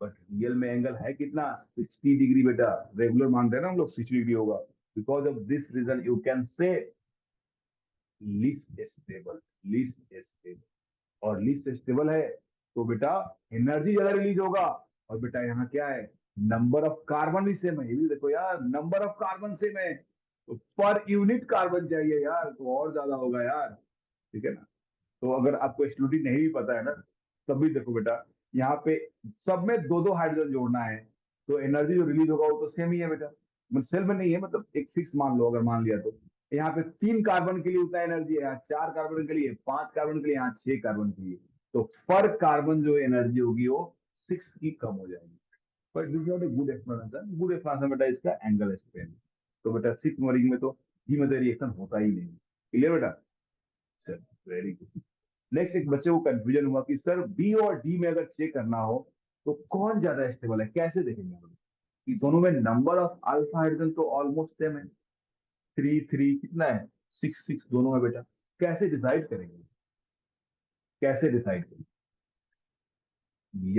But real में एंगल है कितना, 60 डिग्री बेटा। रेगुलर मानते हैं ना हम लोग, 60 डिग्री होगा। Because of this reason you can say least stable, least stable. और लीस्ट स्टेबल है तो बेटा एनर्जी ज्यादा रिलीज होगा। और बेटा यहाँ क्या है, नंबर ऑफ कार्बन भी सेम है। ये भी देखो यार, नंबर ऑफ कार्बन सेम है, तो पर यूनिट कार्बन चाहिए यार, तो और ज्यादा होगा यार। ठीक है ना। तो अगर आपको स्टूडेंट नहीं भी पता है ना, तब भी देखो बेटा, यहाँ पे सब में दो दो हाइड्रोजन जोड़ना है, तो एनर्जी जो रिलीज होगा वो तो सेम ही है बेटा। मतलब सेल में नहीं है, मतलब एक फिक्स मान लो, अगर मान लिया तो यहाँ पे 3 कार्बन के लिए उतना एनर्जी है, यहाँ 4 कार्बन के लिए, 5 कार्बन के लिए, यहाँ 6 कार्बन के लिए, तो पर कार्बन जो एनर्जी होगी वो 6 की कम हो जाएगी। But this not a good explanation. Good explanation बेटा इसका एंगल स्ट्रेंथ। तो बेटा 6 नंबरिंग में तो जी में तो रिएक्शन होता ही नहीं। क्लियर बेटा, चलो वेरी गुड। नेक्स्ट, एक बच्चे को कंफ्यूजन हुआ कि सर बी और डी में अगर चेक करना हो तो कौन ज्यादा स्टेबल है, कैसे देखेंगे हम लोग? कि दोनों में नंबर ऑफ अल्फा हाइड्रोजन तो ऑलमोस्ट सेम है, 3 3 कितना है, 6 6 दोनों में बेटा। कैसे डिसाइड करेंगे, कैसे डिसाइड करेंगे?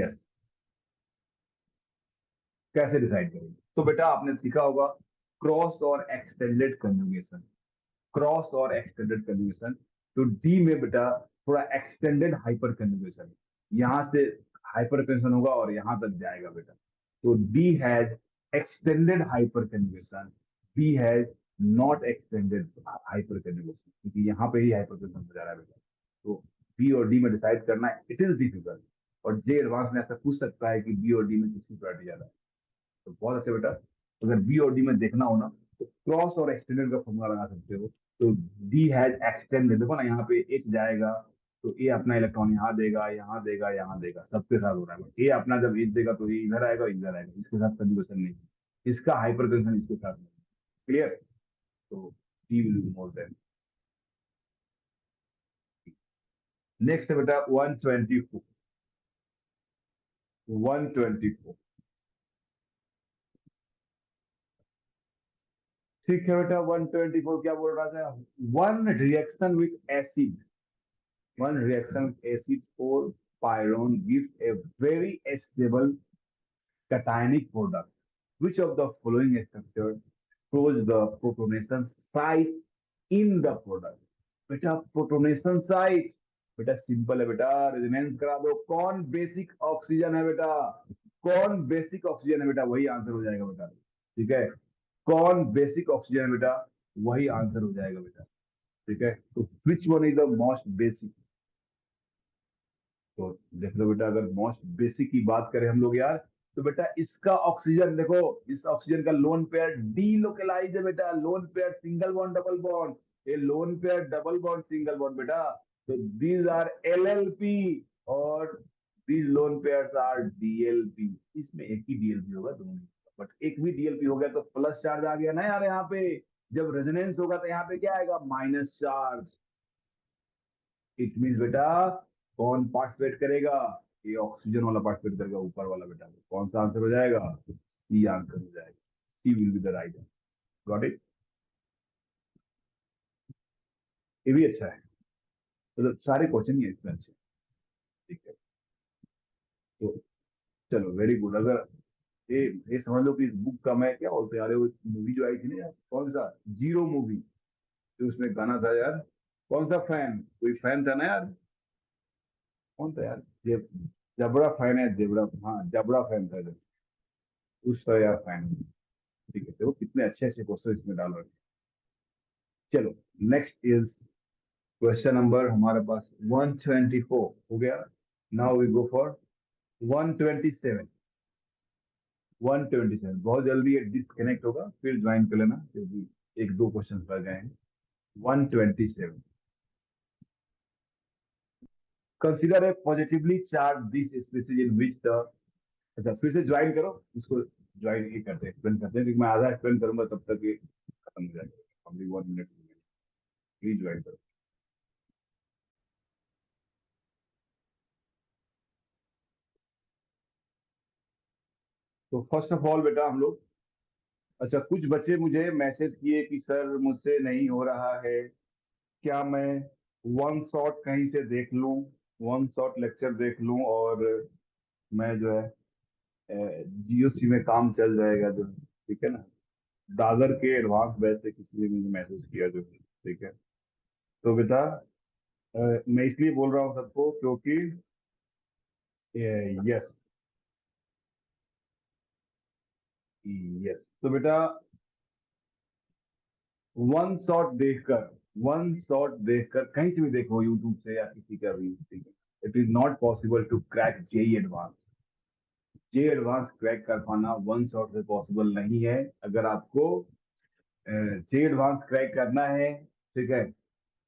यस, कैसे डिसाइड करेंगे? तो बेटा आपने सीखा होगा क्रॉस और एक्सटेंडेड कंजुगेशन, क्रॉस और एक्सटेंडेड कंजुगेशन। तो डी में बेटा थोड़ा एक्सटेंडेड हाइपर कंजुगेशन, यहां से हाइपर कंजुगेशन होगा और यहां तक जाएगा बेटा। तो D has extended hyper conjugation, B has not extended hyper conjugation, क्योंकि यहाँ पे ही हाइपर कंजुगेशन हो जा रहा है बेटा। तो बी और डी में डिसाइड करना इट इज डिफिकल्ट, और जे एडवांस में ऐसा पूछ सकता है कि बी और डी में किसकी प्रायोरिटी ज्यादा है। तो बहुत अच्छा बेटा, अगर बी और डी में देखना हो ना, तो क्रॉस और एक्सटेंडेड का फॉर्मूला लगा सकते हो। तो डी हैज एक्सटेंडेड, देखो ना यहाँ पे एच जाएगा, तो ए अपना इलेक्ट्रॉन यहाँ देगा, यहाँ देगा, यहाँ देगा, सबके साथ हो रहा है। ए अपना जब एच देगा तो ये इधर आएगा, इधर आएगा, इसके साथ कंजुगेशन नहीं, इसका हाइपर कंजुगेशन इसके साथ नहीं। क्लियर? तो D will be more than. Next है बेटा 124। 124 ठीक है बेटा। 124 क्या बोल रहा था? One reaction with acid, one reaction with acid or pyrone gives a very stable cationic product. Which of the following structure shows the protonation site in the product? बेटा प्रोटोनेशन साइट, बेटा सिंपल है बेटा, resonance करा दो। कौन basic oxygen है बेटा? कौन बेसिक ऑक्सीजन है बेटा? वही आंसर हो जाएगा बेटा। ठीक है, कौन बेसिक ऑक्सीजन है बेटा? वही आंसर हो जाएगा बेटा। ठीक है, तो which one is the most basic? तो देख लो बेटा, अगर मोस्ट बेसिक की बात करें हम लोग यार, तो बेटा इसका ऑक्सीजन देखो, इस ऑक्सीजन का लोन पेयर डी लोकेलाइज है बेटा। Lone pair single bond double bond, ये lone pair double bond single bond बेटा। तो दीज आर एलएलपी और these lone pairs are DLP. इसमें एक ही डीएलपी होगा दोनों में, बट एक भी डीएलपी हो गया तो प्लस चार्ज आ गया ना यार यहाँ पे। जब रेजोनेंस होगा तो यहाँ पे क्या आएगा? Minus charge. इट मीन बेटा कौन पार्टिसिपेट करेगा? ये ऑक्सीजन वाला पार्टिसिपेट करेगा, ऊपर वाला बेटा। कौन सा आंसर हो जाएगा? सी आंसर हो जाएगा। C will be the right answer. Got it? ये भी अच्छा है, मतलब सारे क्वेश्चन ही इसमें अच्छे। ठीक है, तो चलो वेरी गुड। अगर ये समझ लो कि इस बुक का मैं क्या बोलते यार, वो मूवी जो आई थी ना यार, कौन सा जीरो मूवी, जो उसमें गाना था यार, कौन सा फैन, कोई फैन था ना यार, कौन था यार? जबरा फैन है, जबरा, हाँ जबरा फैन था जो, उसका यार फैन। ठीक है, देखो कितने अच्छे अच्छे क्वेश्चन इसमें डाल रखे। चलो नेक्स्ट इज क्वेश्चन नंबर हमारे पास 124 हो गया। Now we go for 127। 127 बहुत जल्दी ये डिस्कनेक्ट होगा, फिर ज्वाइन कर लेना क्योंकि एक दो क्वेश्चन रह गए हैं। 127, consider a positively charge this species in which the, अच्छा फिर से ज्वाइन करो इसको, ज्वाइन ही करते एक्सप्लेन करते हैं, क्योंकि मैं आधा एक्सप्लेन करूंगा तब तक ये खत्म हो जाएगा। अभी 1 मिनट प्लीज ज्वाइन करो। तो फर्स्ट ऑफ ऑल बेटा हम लोग, अच्छा कुछ बच्चे मुझे मैसेज किए कि सर मुझसे नहीं हो रहा है, क्या मैं वन शॉट कहीं से देख लूं, वन शॉट लेक्चर देख लूं और मैं जो है जियो सी में काम चल जाएगा जो, ठीक है ना। दादर के एडवांस बैच से किसी ने मुझे मैसेज किया जो, ठीक है। तो बेटा मैं इसलिए बोल रहा हूँ सबको क्योंकि यस, यस तो बेटा वन शॉट देखकर, वन शॉट देखकर कहीं से भी देखो यूट्यूब से या किसी का भी, ठीक है, it is not possible to crack JEE advance. JEE advance crack कर पाना वन शॉट से पॉसिबल नहीं है। अगर आपको जे एडवांस क्रैक करना है, ठीक है,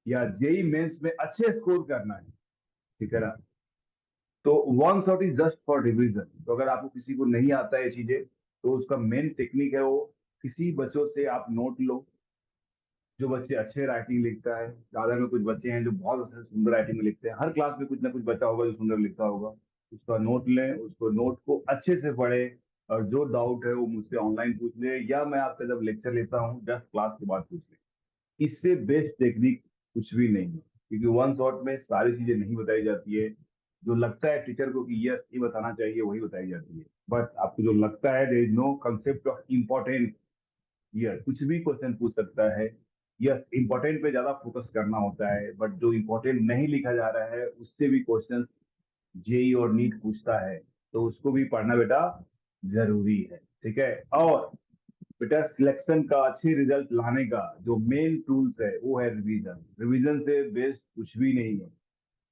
या जेई मेंस में अच्छे स्कोर करना है, ठीक है ना, तो one shot is just for revision. तो अगर आपको किसी को नहीं आता है चीजें, तो उसका मेन टेक्निक है वो, किसी बच्चों से आप नोट लो, जो बच्चे अच्छे राइटिंग लिखता है। दादा में कुछ बच्चे हैं जो बहुत अच्छे सुंदर राइटिंग में लिखते हैं, हर क्लास में कुछ ना कुछ बच्चा होगा जो सुंदर लिखता होगा। उसका नोट लें, उसको नोट को अच्छे से पढ़े, और जो डाउट है वो मुझसे ऑनलाइन पूछ ले, या मैं आपका जब लेक्चर लेता हूँ जस्ट क्लास के बाद पूछ ले। इससे बेस्ट टेक्निक कुछ भी नहीं है, क्योंकि वन शॉट में सारी चीजें नहीं बताई जाती है। जो लगता है टीचर को कि यस ये बताना चाहिए वही बताई जाती है, बट आपको जो लगता है there is no concept of important, yes कुछ भी क्वेश्चन पूछ सकता है। यस इंपॉर्टेंट पे ज्यादा फोकस करना होता है, बट जो इंपॉर्टेंट नहीं लिखा जा रहा है उससे भी क्वेश्चन जेई और नीट पूछता है, तो उसको भी पढ़ना बेटा जरूरी है। ठीक है, और बेटा सिलेक्शन का अच्छे रिजल्ट लाने का जो मेन टूल्स है वो है रिवीजन। रिवीजन से बेस्ट कुछ भी नहीं है।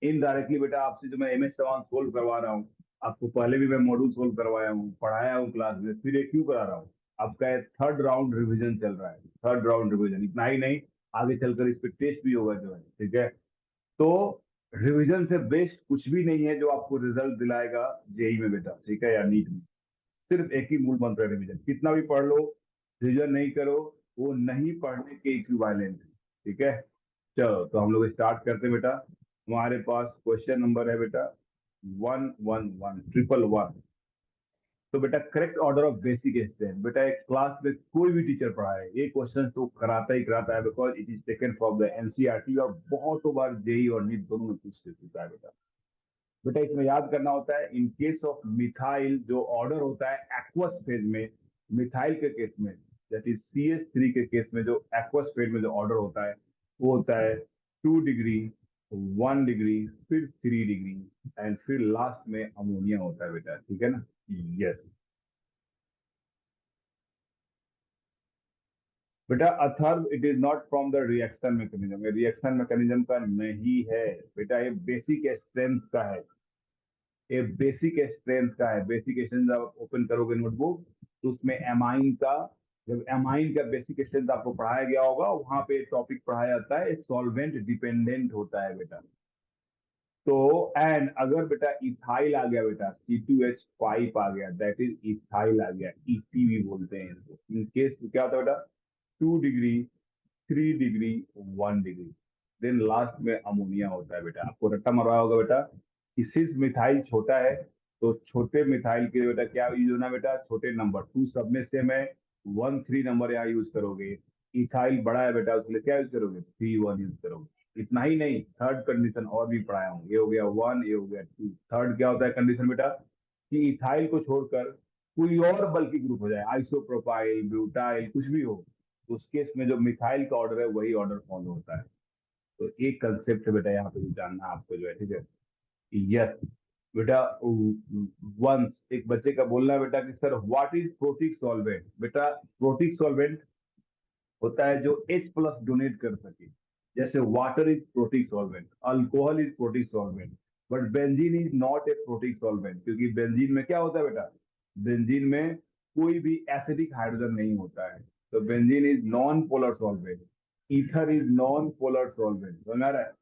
इनडायरेक्टली बेटा आपसे जो मैं एमएस सवाल सोल्व करवा रहा हूँ, आपको पहले भी मैं मॉड्यूल सोल्व करवाया हूँ, पढ़ाया हूँ क्लास में, फिर ये क्यों करा रहा हूँ? आपका थर्ड राउंड रिवीजन चल रहा है, थर्ड राउंड रिवीजन। इतना ही नहीं, आगे चलकर इस पे टेस्ट भी होगा जो है, ठीक है। तो रिवीजन से बेस्ट कुछ भी नहीं है जो आपको रिजल्ट दिलाएगा जेई में बेटा, ठीक है, या नीट में। सिर्फ एक ही मूल मंत्र है रिवीजन। कितना भी पढ़ लो, रिवीजन नहीं करो, वो नहीं पढ़ने के इक्विवेलेंट है। ठीक है, चलो तो हम लोग स्टार्ट करते हैं बेटा। हमारे पास क्वेश्चन नंबर है बेटा 111 तो बेटा correct order of basic strength. बेटा एक क्लास में कोई भी टीचर पढ़ाए ये क्वेश्चन तो कराता ही कराता है, because it is taken from the NCERT और बहुतों बार जेई और नीट दोनों में पूछ चुका है बेटा। बेटा इसमें याद करना होता है इन केस ऑफ मिथाइल जो ऑर्डर होता है एक्वस फेज में, मिथाइल के केस में दैट इज CH3 के केस में जो एक्वस फेज में जो ऑर्डर होता है वो होता है 2 डिग्री, 1 डिग्री, फिर 3 डिग्री एंड फिर लास्ट में अमोनिया होता है बेटा, ठीक है ना। यस बेटा Atharva it is not from the reaction mechanism, ये रिएक्शन मैकेनिज्म का नहीं है बेटा, ये बेसिक स्ट्रेंथ का है, ये बेसिक स्ट्रेंथ का है। बेसिक स्ट्रेंथ आप ओपन करोगे नोटबुक तो उसमें एमाइन का, जब एमाइन का बेसिक स्ट्रेंथ आपको पढ़ाया गया होगा वहां पे टॉपिक पढ़ाया जाता है सॉल्वेंट डिपेंडेंट होता है बेटा। तो एंड अगर बेटा इथाइल आ गया बेटा C2H5 आ गया दैट इज इथाइल आ गया, ET भी बोलते हैं इसको। इन केस क्या होता है बेटा 2 degree, 3 degree, 1 degree, then last में अमोनिया होता है बेटा। आपको रट्टा मरवा होगा बेटा कि सिर्फ मिथाइल छोटा है तो छोटे मिथाइल के लिए बेटा क्या यूज होना बेटा, छोटे नंबर 2 सब में से मैं 1 3 नंबर यहाँ यूज करोगे। इथाइल बड़ा है बेटा उसके लिए क्या यूज करोगे 3 1 यूज करोगे। इतना ही नहीं थर्ड कंडीशन और भी पढ़ाया हूँ, ये हो गया 1 ये हो गया 2। थर्ड क्या होता है कंडीशन बेटा कि इथाइल को छोड़कर कोई और बल्कि ग्रुप हो जाए आइसोप्रोपाइल ब्यूटाइल कुछ भी हो तो उस केस में जो मिथाइल का ऑर्डर है वही ऑर्डर फॉलो होता है। तो एक कंसेप्ट है बेटा यहाँ पे जानना आपको जो है, ठीक है। यस बेटा वंस एक बच्चे का बोलना है बेटा कि sir what is protic solvent. बेटा प्रोटिक सॉल्वेंट होता है जो H+ डोनेट कर सके, जैसे water is protic solvent, alcohol is protic solvent, but benzene is not a protic solvent क्योंकि बेंजीन में क्या होता है बेटा, बेंजीन में कोई भी एसिडिक हाइड्रोजन नहीं होता है। तो benzene is non polar solvent, ether is non polar solvent, समझ आ रहा है।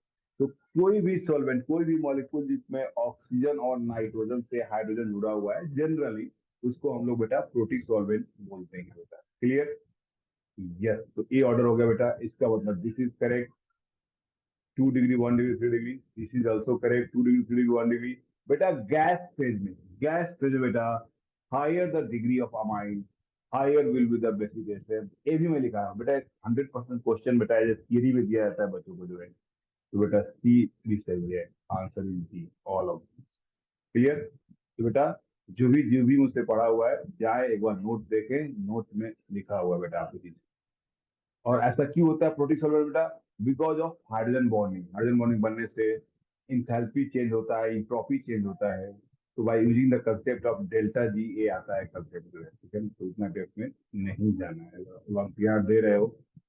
तो कोई भी सॉल्वेंट कोई भी मॉलिक्यूल जिसमें ऑक्सीजन और नाइट्रोजन से हाइड्रोजन जुड़ा हुआ है जनरली उसको हम लोग बेटा प्रोटिक सॉल्वेंट बोलते हैं बेटा, क्लियर। यस तो ए ऑर्डर हो गया बेटा, इसका मतलब this is correct 2 degree 1 degree 3 degree, this is also correct 2 degree 3 degree 1 degree. बेटा गैस फेज में बेटा higher the degree of amine higher will be the basic strength, ये भी मैं लिखा हूँ बेटा। 100% क्वेश्चन बेटा एज थियरी में दिया जाता है बच्चों को जो है, तो बेटा C भी सही है, answer is D all of, clear. तो बेटा जो भी मुझसे पढ़ा हुआ है जाए एक बार नोट देखें, नोट में लिखा हुआ है बेटा आपकी चीज। और ऐसा क्यों होता है प्रोटीन सॉल्वेंट बेटा, because of hydrogen bonding, hydrogen bonding बनने से इंथैल्पी चेंज होता है, इंट्रोपी चेंज होता है। तो by using the concept of delta G A आता है कंसेप्ट जो है, ठीक है। तो इतना डेप्थ में नहीं जाना है, अगर आप प्यार दे रहे हो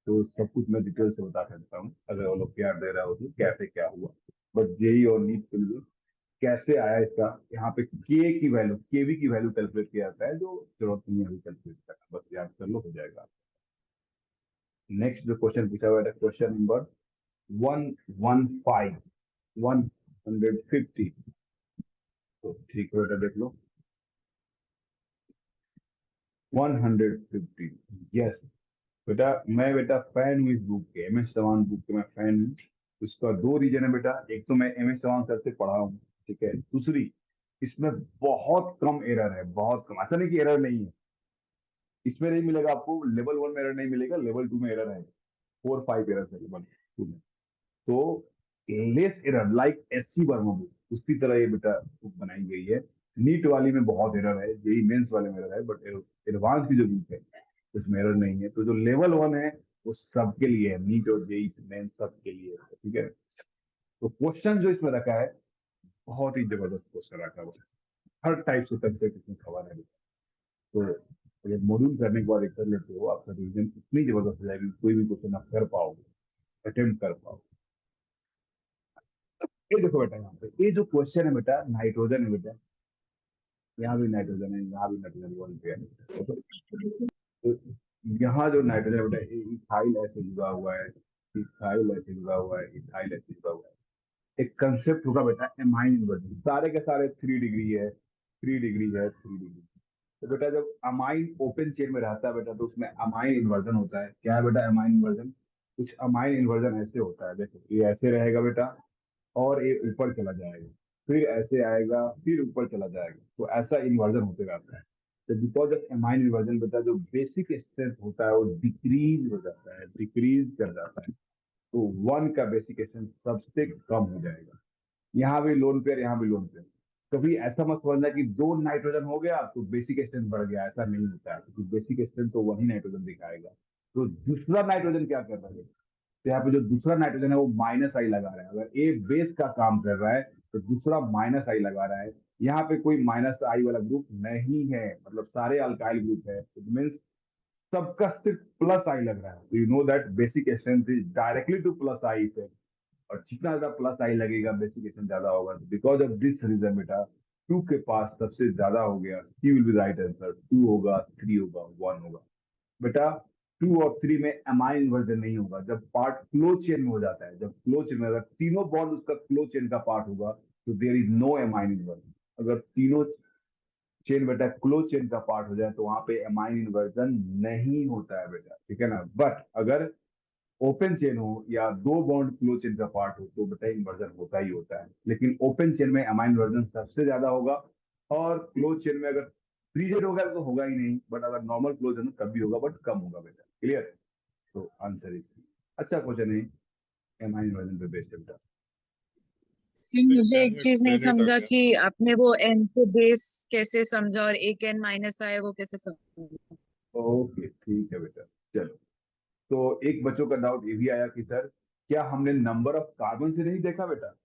तो सब कुछ मैं डिटेल से बता सकता हूँ, अगर वो लोग प्यार दे रहे हो तो कैसे क्या हुआ। बट जेई और नीट के लिए कैसे आया इसका, यहाँ पे के की वैल्यू केवी की वैल्यू कैलकुलेट किया जाता है, जो जरूरत नहीं है अभी कैलकुलेट करना, बस याद कर लो हो जाएगा। नेक्स्ट जो क्वेश्चन पूछा हुआ है क्वेश्चन नंबर 115 150, तो ठीक है बेटा देख लो 150। यस बेटा मैं बेटा फैन हूँ इस बुक के, MS चौहान बुक के मैं फैन हूँ। उसका दो रीजन है बेटा, एक तो मैं MS चौहान सर से पढ़ा हूँ, ठीक है। दूसरी इसमें बहुत कम एरर है, बहुत कम, ऐसा नहीं कि एरर नहीं है, इसमें नहीं मिलेगा आपको लेवल 1 में एरर नहीं मिलेगा, लेवल 2 में एरर है, 4 5 एरर है लेवल 2 में। तो less error like SC Verma book उसकी तरह ये बेटा बुक बनाई गई है। नीट वाली में बहुत एरर है, जेई मेंस वाले में एरर है, बट एडवांस की जो बुक है उसमें एरर नहीं है। तो जो लेवल 1 है वो सबके लिए है, नीट और जेई मेंस सबके लिए है, ठीक है। तो क्वेश्चन जो इसमें रखा है बहुत ही जबरदस्त क्वेश्चन रखा हुआ है, हर टाइप से कंसेप्ट इसमें कवर है। तो अगर मॉड्यूल करने के बाद एक कर लेते हो आपका रिविजन इतनी जबरदस्त हो जाएगी, कोई भी क्वेश्चन आप कर पाओगे, अटेम्प्ट कर पाओगे। ये देखो बेटा यहाँ पे ये जो क्वेश्चन है बेटा नाइट्रोजन है बेटा, यहाँ भी नाइट्रोजन है, यहाँ भी नाइट्रोजन वन पे है। तो यहाँ जो नाइट्रोजन है बेटा इथाइल ऐसे जुड़ा हुआ है, इथाइल ऐसे जुड़ा हुआ है, इथाइल ऐसे जुड़ा हुआ है। एक कंसेप्ट होगा बेटा एमाइन इन्वर्जन, सारे के सारे 3 डिग्री है, 3 डिग्री है, 3 डिग्री। तो बेटा जब अमाइन ओपन चेन में रहता है बेटा तो उसमें अमाइन इन्वर्जन होता है। क्या है बेटा अमाइन इन्वर्जन, कुछ अमाइन इन्वर्जन ऐसे होता है, देखो ये ऐसे रहेगा बेटा, और ये ऊपर चला जाएगा, फिर ऐसे आएगा, फिर ऊपर चला जाएगा। तो ऐसा इन्वर्जन होते रहता है। तो बिकॉज ऑफ एमाइन इन्वर्जन बेटा जो बेसिक स्ट्रेंथ होता है वो डिक्रीज हो जाता है, डिक्रीज कर जाता है। तो वन का बेसिक स्ट्रेंथ सबसे कम हो जाएगा। यहाँ भी लोन पेयर, यहाँ भी लोन पेयर। कभी ऐसा मत समझना कि दो नाइट्रोजन हो गया तो बेसिक स्ट्रेंथ बढ़ गया, ऐसा नहीं होता है, क्योंकि बेसिक स्ट्रेंथ तो वही नाइट्रोजन दिखाएगा। तो दूसरा नाइट्रोजन क्या कर रहा है? तो यहाँ पे जो दूसरा नाइट्रोजन है वो माइनस आई लगा रहा है। अगर ए बेस का काम कर रहा है तो दूसरा माइनस आई लगा रहा है। यहाँ पे कोई माइनस आई वाला ग्रुप नहीं है, मतलब सारे अल्काइल ग्रुप है। इट मीन्स सबका सिर्फ प्लस आई लग रहा है। तो you know that basic strength is directly two plus I effect. और जितना ज्यादा प्लस आई लगेगा बेसिक स्ट्रेंथ ज्यादा होगा। बिकॉज ऑफ दिस रीजन बेटा टू के पास सबसे ज्यादा हो गया। C will be right answer. Two होगा, थ्री होगा, वन होगा। बेटा टू और थ्री में एमाइन इन्वर्जन नहीं होगा जब पार्ट क्लो चेन में हो जाता है। जब क्लो चेन में अगर तीनों बॉन्ड उसका क्लो चेन का पार्ट होगा तो there is no amine inversion. अगर तीनों चेन बेटा क्लो चेन का पार्ट हो जाए तो वहां पे एमाइन इन्वर्जन नहीं होता है बेटा, ठीक है ना। बट अगर ओपन चेन हो या दो बॉन्ड क्लो चेन का पार्ट हो तो बेटा इन्वर्जन होता ही होता है। लेकिन ओपन चेन में एमाइन इन्वर्जन सबसे ज्यादा होगा, और क्लोज चेन में अगर फ्रीजेड होगा तो होगा ही नहीं। बट अगर नॉर्मल क्लोज है तब भी होगा, बट कम होगा बेटा। क्लियर? तो आंसर इज अच्छा क्वेश्चन है, एमाइन इन्वर्जन पे बेस्ड है बेटा। सिंह, मुझे कैन एक यू चीज नहीं एक्सप्लेन इट समझा अगेन? कि आपने वो एन से बेस कैसे समझा और एक एन माइनस आया वो कैसे समझा। ओके ठीक है बेटा, चलो। तो एक बच्चों का डाउट ये भी आया कि सर क्या हमने नंबर ऑफ कार्बन से नहीं देखा बेटा?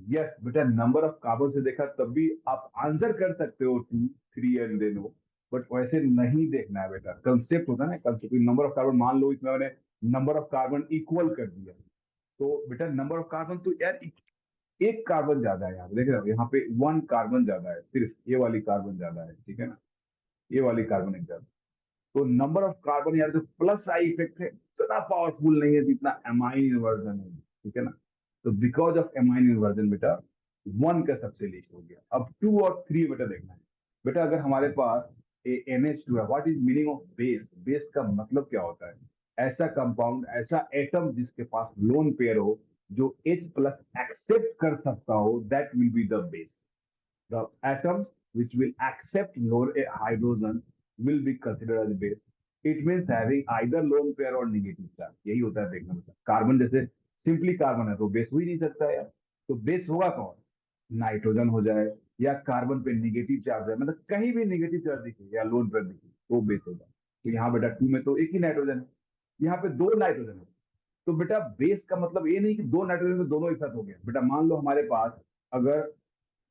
यस बेटा, नंबर ऑफ कार्बन से देखा तब भी आप आंसर कर सकते हो टू थ्री एंड देन हो। बट वैसे नहीं देखना है बेटा। कंसेप्ट होता है ना, कंसेप्ट। नंबर ऑफ कार्बन मान लो इसमें मैंने नंबर ऑफ कार्बन इक्वल कर दिया, तो बेटा नंबर ऑफ कार्बन तो यार एक कार्बन ज्यादा है। यहाँ देख रहे हो, यहाँ पे वन कार्बन ज्यादा है, सिर्फ ये वाली कार्बन ज्यादा है, ठीक है ना। ये वाली कार्बन एक ज्यादा। तो नंबर ऑफ कार्बन यार जो प्लस आई इफेक्ट है इतना पावरफुल नहीं है जितना एमाइन इन्वर्जन है, ठीक है ना। तो बिकॉज ऑफ एमाइन इन्वर्जन बेटा वन का सबसे लीस्ट हो गया। अब टू और थ्री बेटा देखना है। बेटा अगर हमारे पास NH2 है, what is meaning of base? Base का मतलब क्या होता है? ऐसा कंपाउंड, ऐसा एटम जिसके पास लोन पेयर हो जो H प्लस एक्सेप्ट कर सकता हो, that will be the base. The atoms which will accept hydrogen will be considered as base. It means having either lone pair or negative charge. यही होता है देखना मतलब। कार्बन जैसे सिंपली कार्बन है तो बेस हो ही नहीं सकता यार। तो बेस होगा कौन? नाइट्रोजन हो जाए या कार्बन पे निगेटिव चार्ज है, मतलब कहीं भी निगेटिव चार्ज दिखे या लोन पेयर दिखे तो बेस होगा। तो यहाँ बेटा टू में तो एक ही नाइट्रोजन है, यहाँ पे दो नाइट्रोजन है। तो बेटा बेस का मतलब ये नहीं कि दो नाइट्रोजन में दोनों एक साथ हो गया। बेटा मान लो हमारे पास, अगर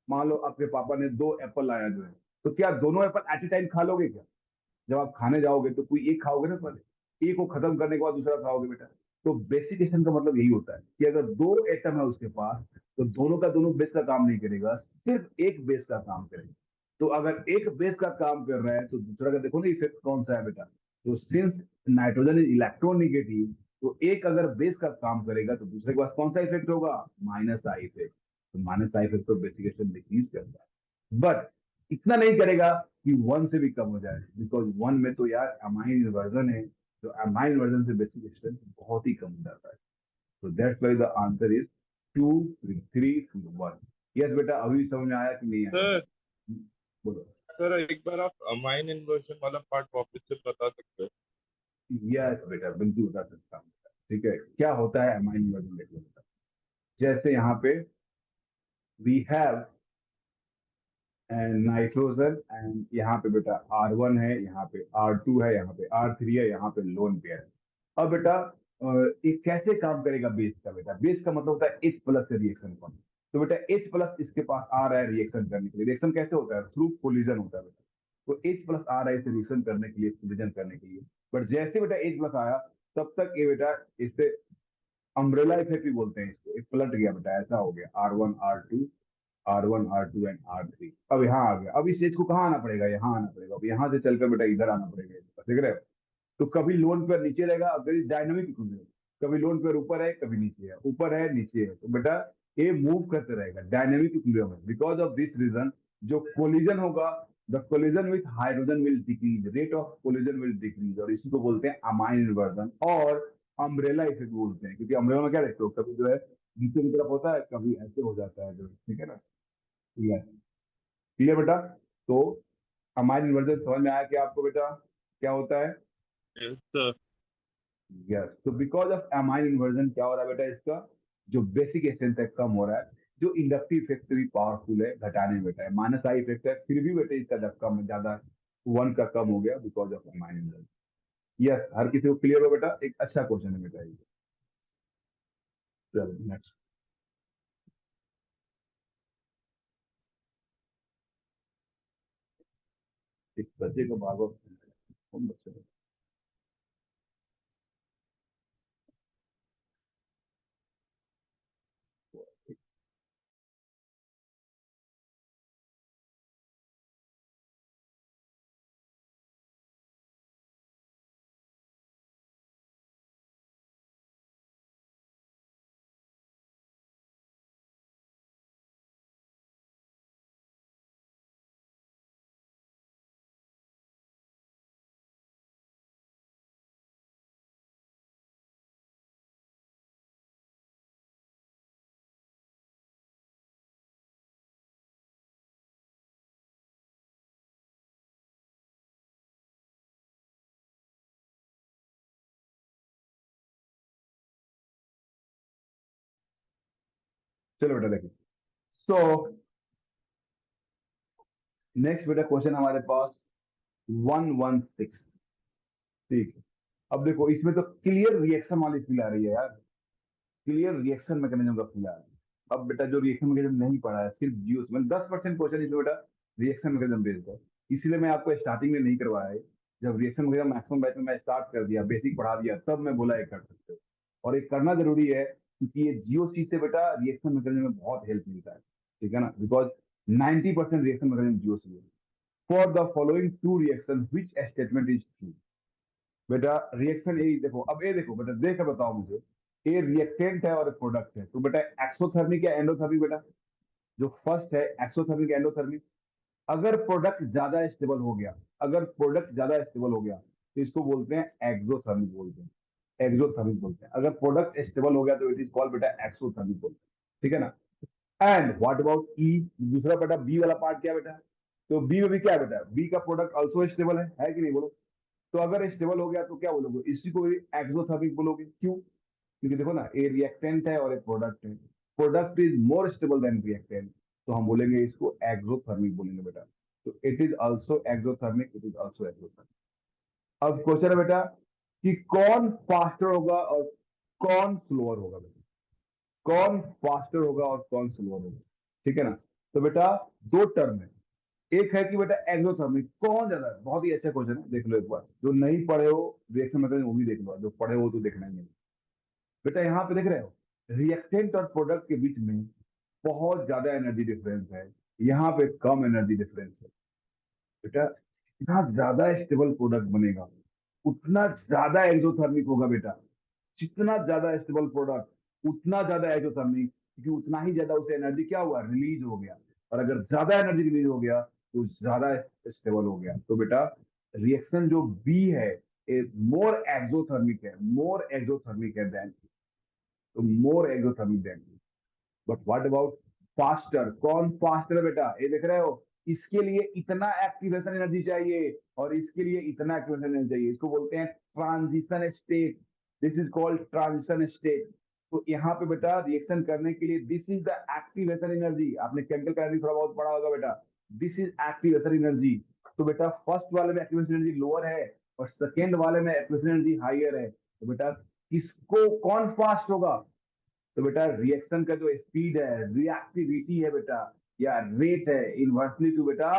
मान लो आपके पापा ने दो एप्पल लाया जो है, तो क्या दोनों एप्पल एट ए टाइम खा लोगे क्या? जब आप खाने जाओगे तो कोई एक खाओगे ना पहले, एक को खत्म करने के बाद दूसरा खाओगे बेटा। तो बेसिकेशन का मतलब यही होता है कि अगर दो एटम है उसके पास तो दोनों का दोनों बेस का काम नहीं करेगा, सिर्फ एक बेस का काम करेगा। तो अगर एक बेस का काम कर रहा है तो दूसरा का देखो ना इफेक्ट कौन सा है बेटा। तो सिंस नाइट्रोजन इज इलेक्ट्रोनिगेटिव, तो एक अगर बेस का काम करेगा तो दूसरे के पास कौन सा इफेक्ट होगा? Minus I effect. तो माइनस आई इफेक्ट तो बेसिकेशन डिक्रीज करता है, बट इतना नहीं करेगा कि वन से भी कम हो जाए। बिकॉज वन में तो यार अमाइन इन्वर्जन है, तो अमाइन वर्जन से बेसिक स्ट्रेंथ बहुत ही कम हो जाता है। तो that's why the answer is two, three, one. Yes बेटा, अभी समझ में आया कि नहीं आया? सर बोलो। सर एक बार आप अमाइन इन्वर्जन वाला पार्ट वापस से बता सकते हो? यस बेटा, बिल्कुल बता सकता हूँ। ठीक है, क्या होता है अमाइन इन्वर्जन देखो बेटा। जैसे यहाँ पे we have and nitrogen, and यहाँ पे बेटा R1 है, यहाँ पे R2 है, यहाँ पे R3 है, यहाँ पे लोन पेयर है। अब बेटा ये कैसे काम करेगा बेस का? बेटा बेस का मतलब होता है H प्लस से रिएक्शन करना। तो बेटा H प्लस इसके पास आ रहा है रिएक्शन करने के लिए। रिएक्शन कैसे होता है? थ्रू कोलिजन होता है बेटा। तो H प्लस आ रहा है इसे रिएक्शन करने के लिए, कोलिजन करने के लिए। बट जैसे बेटा H प्लस आया तब तक ये बेटा इससे अम्ब्रेला इफेक्ट भी बोलते हैं इसको, एक पलट गया बेटा, ऐसा हो गया R1 R2 एंड R3। अब यहाँ आ गया। अब इस चीज को कहाँ आना पड़ेगा? यहाँ आना पड़ेगा। अब यहाँ से चलकर बेटा इधर आना पड़ेगा, देख रहे हो। तो कभी लोन पर नीचे रहेगा, अगर डायनामिक इक्विलिब्रियम, कभी लोन पर ऊपर है, कभी नीचे है, ऊपर है, नीचे है। तो बेटा ये मूव करते रहेगा डायनामिक इक्विलिब्रियम में। बिकॉज ऑफ दिस रीजन जो कोलिजन होगा, the collision with hydrogen will decrease, rate of collision will decrease, और इसी को बोलते हैं अमाइन इन्वर्जन और अम्ब्रेला इफेक्ट बोलते हैं। क्योंकि अम्ब्रेला में क्या देखते हो, कभी जो है नीचे की तरफ होता है, कभी ऐसे हो जाता है, जो ठीक है ना। क्लियर, क्लियर बेटा। तो अमाइन इन्वर्जन समझ में आया क्या आपको बेटा, क्या होता है? Yes, sir. यस, तो बिकॉज ऑफ अमाइन इन्वर्जन क्या हो रहा है बेटा, इसका जो बेसिक स्ट्रेंथ है कम हो रहा है, जो इंडक्टिव इफेक्ट भी पावरफुल है घटाने में बेटा है, माइनस आई इफेक्ट है, फिर भी बेटा इसका जब कम ज्यादा 1 का कम हो गया because of amine inversion. Yes, हर किसी को क्लियर हो बेटा, एक अच्छा क्वेश्चन है बेटा ये। चलो नेक्स्ट। एक बच्चे को भागो, कौन बच्चे को? चलो बेटा देखो, सो नेक्स्ट बेटा क्वेश्चन हमारे पास 116। ठीक है, अब देखो इसमें तो क्लियर रिएक्शन वाली फील आ रही है यार, क्लियर रिएक्शन मैकेनिज्म का फील आ रहा है। अब बेटा जो रिएक्शन मैकेनिज्म नहीं पढ़ा है, सिर्फ जीओ मतलब 10% क्वेश्चन इसमें बेटा रिएक्शन मैकेनिज्म बेस्ड है, इसलिए मैं आपको स्टार्टिंग में नहीं करवाया है। जब रिएक्शन मैकेनिज्म मैक्सिमम बैच में मैं स्टार्ट कर दिया, बेसिक पढ़ा दिया, तब मैं बोला ये कर सकते हो, और ये करना जरूरी है क्योंकि ये जीओसी से बेटा रिएक्शन मैकेनिज्म में बहुत हेल्प मिलता है, ठीक है ना, बिकॉज 90% रिएक्शन मैकेनिज्म जीओसी है। For the following two reaction which statement is true? बेटा रिएक्शन ए देखो, अब ए देखो बेटा, देख कर बताओ मुझे, ए रिएक्टेंट है और प्रोडक्ट है, तो बेटा एक्सोथर्मिक या एंडोथर्मिक बेटा? जो फर्स्ट है एक्सोथर्मिक एंडोथर्मिक। अगर प्रोडक्ट ज्यादा स्टेबल हो गया, अगर प्रोडक्ट ज्यादा स्टेबल हो गया तो इसको बोलते हैं एक्सोथर्मिक बोलते हैं, एक्सोथर्मिक बोलते हैं। अगर प्रोडक्ट स्टेबल हो गया तो इट इज कॉल्ड बेटा एक्सोथर्मिक बोलते हैं, ठीक है ना। एंड व्हाट अबाउट ई, दूसरा बेटा बी वाला पार्ट क्या बेटा? तो बी में भी क्या है बेटा, बी का प्रोडक्ट ऑल्सो स्टेबल है कि नहीं बोलो? तो अगर स्टेबल हो गया तो क्या बोलोगे, इसी को भी एक्सोथर्मिक बोलोगे, क्यों? क्योंकि देखो ना, ए रिएक्टेंट है और एक प्रोडक्ट है, product is more stable then reactant, तो हम बोलेंगे इसको एक्सोथर्मिक बोलेंगे बेटा। तो it is also exothermic, it is also exothermic. अब क्वेश्चन है बेटा कि कौन फास्टर होगा और कौन स्लोअर होगा बेटा, कौन फास्टर होगा और कौन स्लोअर होगा, ठीक है ना। तो बेटा दो टर्म है, एक है कि बेटा एक्सोथर्मिक कौन ज्यादा है, बहुत ही अच्छा क्वेश्चन है, देख लो एक बार, जो नहीं पढ़े हो रिएक्शन मैकेनिज्म वो भी देख लो, जो पढ़े हो तो देखना ही है। बेटा यहाँ पे देख रहे हो, रिएक्टेंट और प्रोडक्ट के बीच में बहुत ज्यादा एनर्जी डिफरेंस है, यहाँ पे कम एनर्जी डिफरेंस है। बेटा जितना ज्यादा स्टेबल प्रोडक्ट बनेगा उतना ज्यादा एक्सोथर्मिक होगा बेटा, जितना ज्यादा स्टेबल प्रोडक्ट उतना ज्यादा एक्सोथर्मिक, क्योंकि उतना ही ज्यादा उसे एनर्जी क्या हुआ, रिलीज हो गया, और अगर ज्यादा एनर्जी रिलीज हो गया तो ज्यादा स्टेबल हो गया। तो बेटा रिएक्शन जो बी है मोर एक्सोथर्मिक है, मोर एक्सोथर्मिक है देन, तो more exothermic than. But what about faster, कौन फास्टर है बेटा, ये देख रहे हो, इसके लिए इतना एक्टिवेशन एनर्जी चाहिए और इसके लिए इतना एक्टिवेशन एनर्जी चाहिए, इसको बोलते हैं transition state, this is called transition state. तो यहाँ पे बेटा रिएक्शन करने के लिए this is the activation energy, आपने केमिकल का एनर्जी थोड़ा बहुत पढ़ा होगा बेटा, दिस इज एक्टिवेशन एनर्जी। तो बेटा फर्स्ट वाले में एक्टिवेशन एनर्जी लोअर है और सेकेंड वाले में एक्टिवेशन एनर्जी हाइयर है, तो बेटा किसको कौन फास्ट होगा? तो बेटा रिएक्शन का जो स्पीड है, रिएक्टिविटी है बेटा, या रेट है, इनवर्सली टू बेटा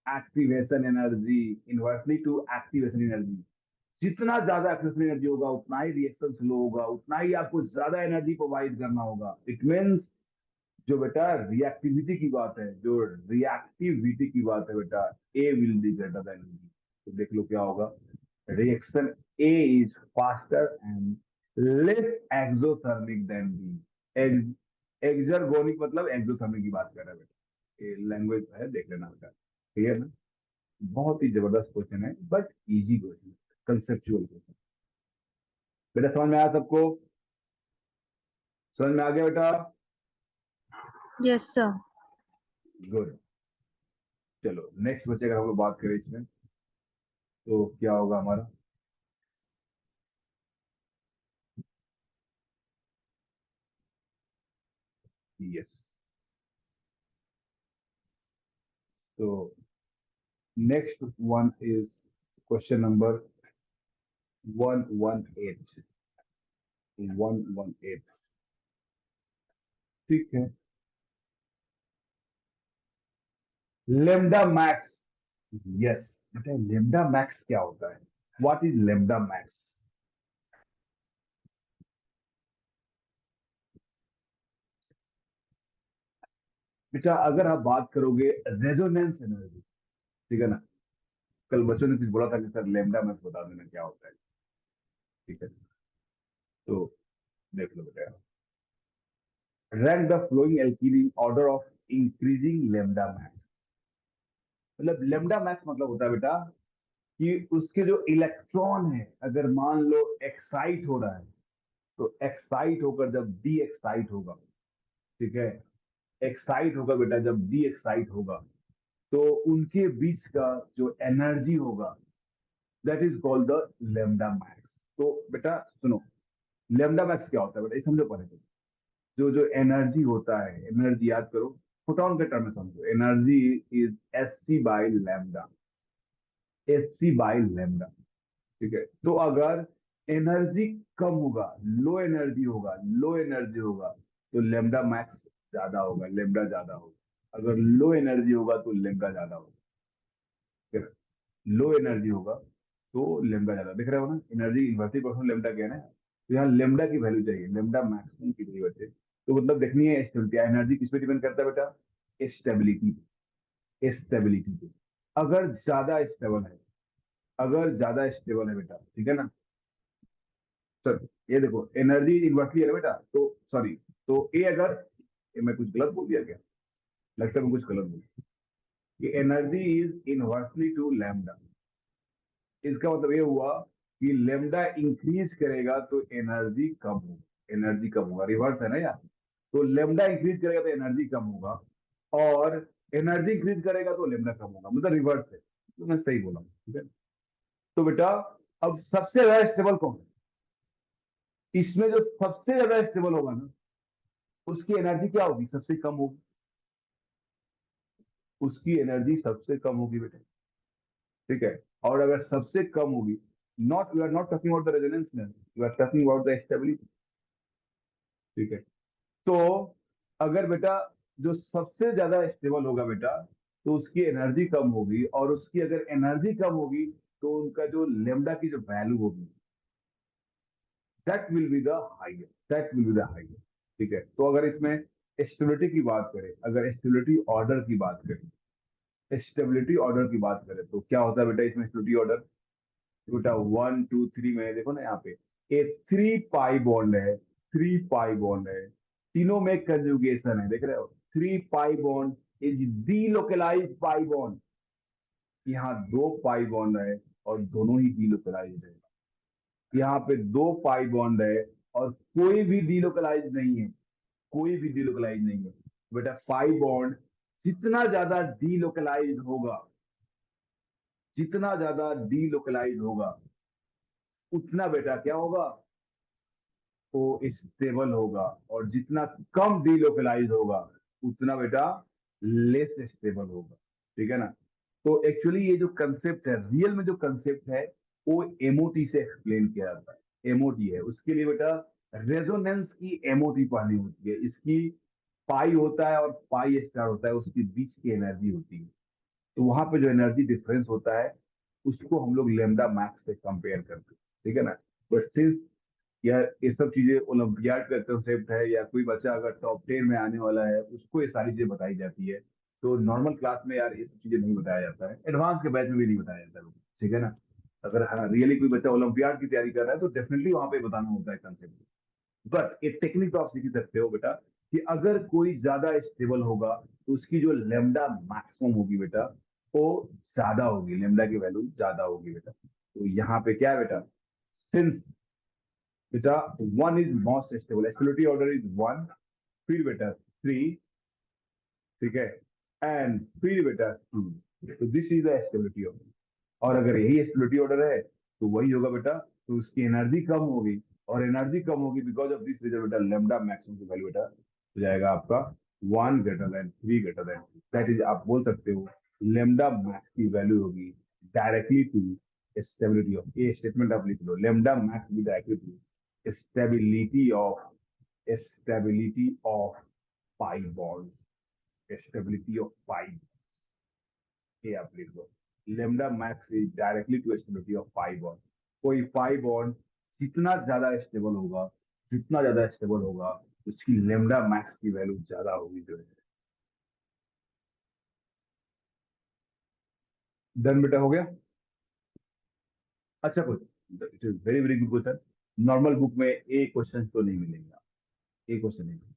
activation energy, inversely to activation energy. जितना ज्यादा एक्टिवेशन एनर्जी होगा उतना ही रिएक्शन स्लो होगा, उतना ही आपको ज्यादा एनर्जी प्रोवाइड करना होगा। इट मीन्स जो बेटा रिएक्टिविटी की बात है, जो रिएक्टिविटी की बात है बेटा, A will be greater than B. तो देख लो क्या होगा, reaction A is faster and less exothermic than B. Exergonic मतलब एक्सोथर्मिक की बात कर रहा है बेटा, ये लैंग्वेज है, देख लेना बेटा, क्लियर ना। बहुत ही जबरदस्त क्वेश्चन है, but easy question, conceptual question. बेटा समझ में आया सबको? समझ में आ गया बेटा? Yes sir. गुड। चलो नेक्स्ट बच्चे अगर हम लोग बात करें इसमें तो क्या होगा हमारा? यस, तो next one is question number 118। 118, ठीक है। Lambda max. यस बेटा, लेमडा मैक्स क्या होता है? What is lambda max? बेटा अगर आप बात करोगे रेजोनेंस एनर्जी, ठीक है ना, कल बच्चों ने कुछ बोला था कि सर लेमडा मैक्स बता देना क्या होता है, ठीक है? तो देख लो बेटा, rank the flowing alkene in order of increasing lambda max. मतलब लेमडा मैक्स मतलब होता है बेटा कि उसके जो इलेक्ट्रॉन है, अगर मान लो एक्साइट हो रहा है, तो एक्साइट होकर जब डी एक्साइट होगा, ठीक है, एक्साइट होगा बेटा, जब डी एक्साइट होगा तो उनके बीच का जो एनर्जी होगा that is called the lambda max. तो बेटा सुनो, लेमडा मैक्स क्या होता है बेटा, ये समझो पहले तो। जो जो एनर्जी होता है, एनर्जी याद करो, फोटोन के टर्म में समझो, energy is H C by lambda. H C by lambda, ठीक है। तो अगर एनर्जी कम होगा, लो एनर्जी होगा, लो एनर्जी होगा, तो लेमडा मैक्स ज्यादा होगा, लेमडा ज्यादा होगा। अगर लो एनर्जी होगा तो लेमडा ज्यादा होगा, ठीक है? लो एनर्जी होगा तो लेमडा ज्यादा। दिख रहे हो ना, एनर्जी इन्वर्सिटी परसेंट लेमडा क्या है ना, तो यहाँ लेमडा की वैल्यू चाहिए, लेमडा मैक्सिमम की चाहिए बच्चे। तो मतलब देखनी है स्टेबिलिटी, एनर्जी किस पे डिपेंड करता है बेटा? स्टेबिलिटी, स्टेबिलिटी पे। अगर ज्यादा स्टेबल है, अगर ज्यादा स्टेबल है बेटा, ठीक है ना सर, ये देखो एनर्जी इन्वर्सली है ना बेटा, तो सॉरी, तो ए अगर, ये मैं कुछ गलत बोल दिया क्या? लगता है मैं कुछ गलत बोल, कि energy is inversely to lambda. इसका मतलब ये हुआ कि लेमडा इंक्रीज करेगा तो एनर्जी कम होगा, एनर्जी कम होगा, रिवर्स है ना यार। तो लेमडा इंक्रीज करेगा तो एनर्जी कम होगा, और एनर्जी इंक्रीज करेगा तो लेमडा कम होगा, मतलब रिवर्स है। तो मैं सही बोला, ठीक है? तो बेटा अब सबसे ज्यादा स्टेबल कौन है? इसमें जो सबसे ज्यादा स्टेबल होगा ना, उसकी एनर्जी क्या होगी? सबसे कम होगी, उसकी एनर्जी सबसे कम होगी बेटा, ठीक है? और अगर सबसे कम होगी, not, you are not talking about the resonance, you are talking about the stability, ठीक है? तो अगर बेटा जो सबसे ज्यादा स्टेबल होगा बेटा, तो उसकी एनर्जी कम होगी, और उसकी अगर एनर्जी कम होगी तो उनका जो लेमडा की जो वैल्यू होगी that will be the higher, that will be the higher, ठीक है? तो अगर इसमें स्टेबिलिटी की बात करें, अगर स्टेबिलिटी ऑर्डर की बात करें, स्टेबिलिटी ऑर्डर की बात करें तो क्या होता है बेटा इसमें स्टेबिलिटी ऑर्डर? बेटा 1 2 3 में देखो ना, यहाँ पे ए 3 पाई बॉन्ड है, 3 पाई बॉन्ड है, तीनों में कंजुगेशन है, देख रहे हो? 3 pi bond is D localise pi bond. यहाँ 2 पाई बॉन्ड है और दोनों ही डी लोकलाइज है। यहाँ पे 2 पाई बॉन्ड है और कोई भी डी लोकलाइज नहीं है, कोई भी डी लोकलाइज नहीं है। बेटा पाई बॉन्ड जितना ज्यादा डी लोकलाइज होगा, जितना ज्यादा डी लोकलाइज होगा, उतना बेटा क्या होगा? वो स्टेबल होगा, और जितना कम डीलोकलाइज होगा उतना बेटा लेस स्टेबल होगा, ठीक है ना? तो एक्चुअली ये जो कंसेप्ट है, रियल में जो कंसेप्ट है, वो एमओटी से एक्सप्लेन किया जाता है। एमओटी है उसके लिए बेटा, रेजोनेंस की एमओटी पढ़नी होती है। इसकी पाई होता है और पाई स्टार होता है, उसके बीच की एनर्जी होती है। तो वहां पे जो एनर्जी डिफरेंस होता है उसको हम लोग लेमडा मैक्स से कंपेयर करते हैं, ठीक है ना? बट सिंस या ये सब चीजें ओलंपियाड का कंसेप्ट है, या कोई बच्चा अगर टॉप 10 में आने वाला है उसको ये सारी चीजें बताई जाती है, तो नॉर्मल क्लास में यार ये सब चीजें नहीं बताया जाता है, एडवांस के बैच में भी नहीं बताया जाता है, ठीक है ना? अगर हाँ रियली कोई बच्चा ओलंपियाड की तैयारी कर रहा है तो डेफिनेटली वहां पे बताना होता है कंसेप्ट। बट एक टेक्निक तो आप सीख ही सकते हो बेटा, कि अगर कोई ज्यादा स्टेबल होगा तो उसकी जो लेमडा मैक्सिमम होगी बेटा, वो ज्यादा होगी, लेमडा की वैल्यू ज्यादा होगी बेटा। तो यहाँ पे क्या है बेटा, सिंस बेटा 1 is most stable, stability order is 1, फिर बेटा 3, ठीक है, एंड फिर बेटा 2। तो this is the stability order. और अगर यही स्टेबिलिटी ऑर्डर है तो वही होगा बेटा, तो उसकी एनर्जी कम होगी, और एनर्जी कम होगी बिकॉज ऑफ दिस रीजन बेटा, लेमडा मैक्सिमम की वैल्यू बेटा हो जाएगा आपका 1 greater than 3 greater than 2। That is, आप बोल सकते हो लेमडा मैक्स की वैल्यू होगी डायरेक्टली टू स्टेबिलिटी ऑफ, ये स्टेटमेंट आप लिख लो, लेमडा मैक्स भी directly to stability of pi bond, stability of pi, ये आप लिख लो, lambda max is directly to stability of pi bond. कोई पाई बॉन्ड जितना ज्यादा स्टेबल होगा, जितना ज्यादा स्टेबल होगा, उसकी लेमडा मैक्स की वैल्यू ज्यादा होगी जो है। डन बेटा, हो गया। अच्छा question, it is very very good question. Normal book में ए क्वेश्चन तो नहीं मिलेंगे, ए क्वेश्चन नहीं मिलेंगे,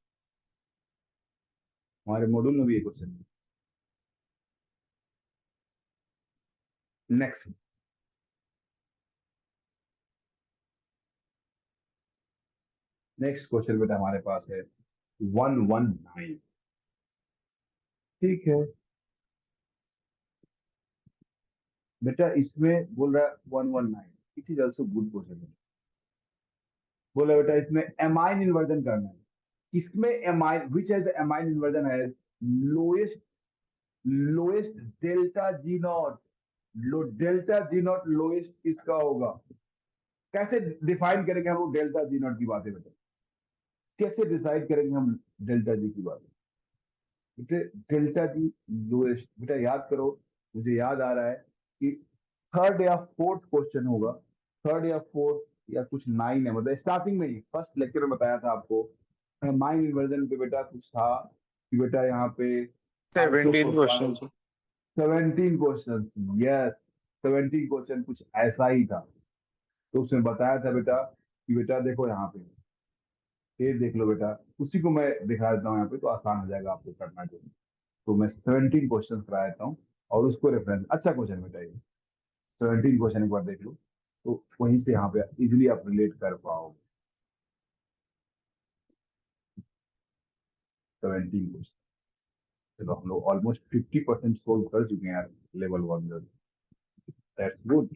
हमारे मॉड्यूल में भी ए क्वेश्चन नहीं। नेक्स्ट, नेक्स्ट क्वेश्चन बेटा हमारे पास है 119। ठीक है बेटा, इसमें बोल रहा है 119, it is also good question. बोल रहा है बेटा इसमें एमाइन इन्वर्जन करना है, इसमें amine which has the amine inversion है lowest, lowest delta G naught, low delta G naught lowest इसका होगा। कैसे डिफाइन करेंगे हम लोग डेल्टा जी नॉट की बातें बेटा, कैसे डिसाइड करेंगे हम डेल्टा जी की बातें बेटे, डेल्टा जी लोएस्ट बेटा याद करो, मुझे याद आ रहा है कि थर्ड या फोर्थ क्वेश्चन होगा, थर्ड या फोर्थ या कुछ 9 है, मतलब स्टार्टिंग में ही फर्स्ट लेक्चर में बताया था आपको, माइंड इन्वर्जन पे बेटा कुछ था कि बेटा यहाँ पे 17 क्वेश्चन। 17 क्वेश्चन, यस 17 क्वेश्चन कुछ ऐसा ही था। तो उसमें बताया था बेटा कि बेटा देखो यहाँ पे, ये देख लो बेटा, उसी को मैं दिखा देता हूँ यहाँ पे, तो आसान हो जाएगा आपको करना जो। तो मैं 17 क्वेश्चन करा देता हूँ और उसको रेफरेंस, अच्छा क्वेश्चन बेटा ये 17 क्वेश्चन एक बार देख लो, तो वहीं से यहाँ पे इजिली आप रिलेट कर पाओगे। 17 क्वेश्चन, चलो हम लोग ऑलमोस्ट 50% सोल्व कर चुके हैं यार लेवल 1 में, दैट्स गुड।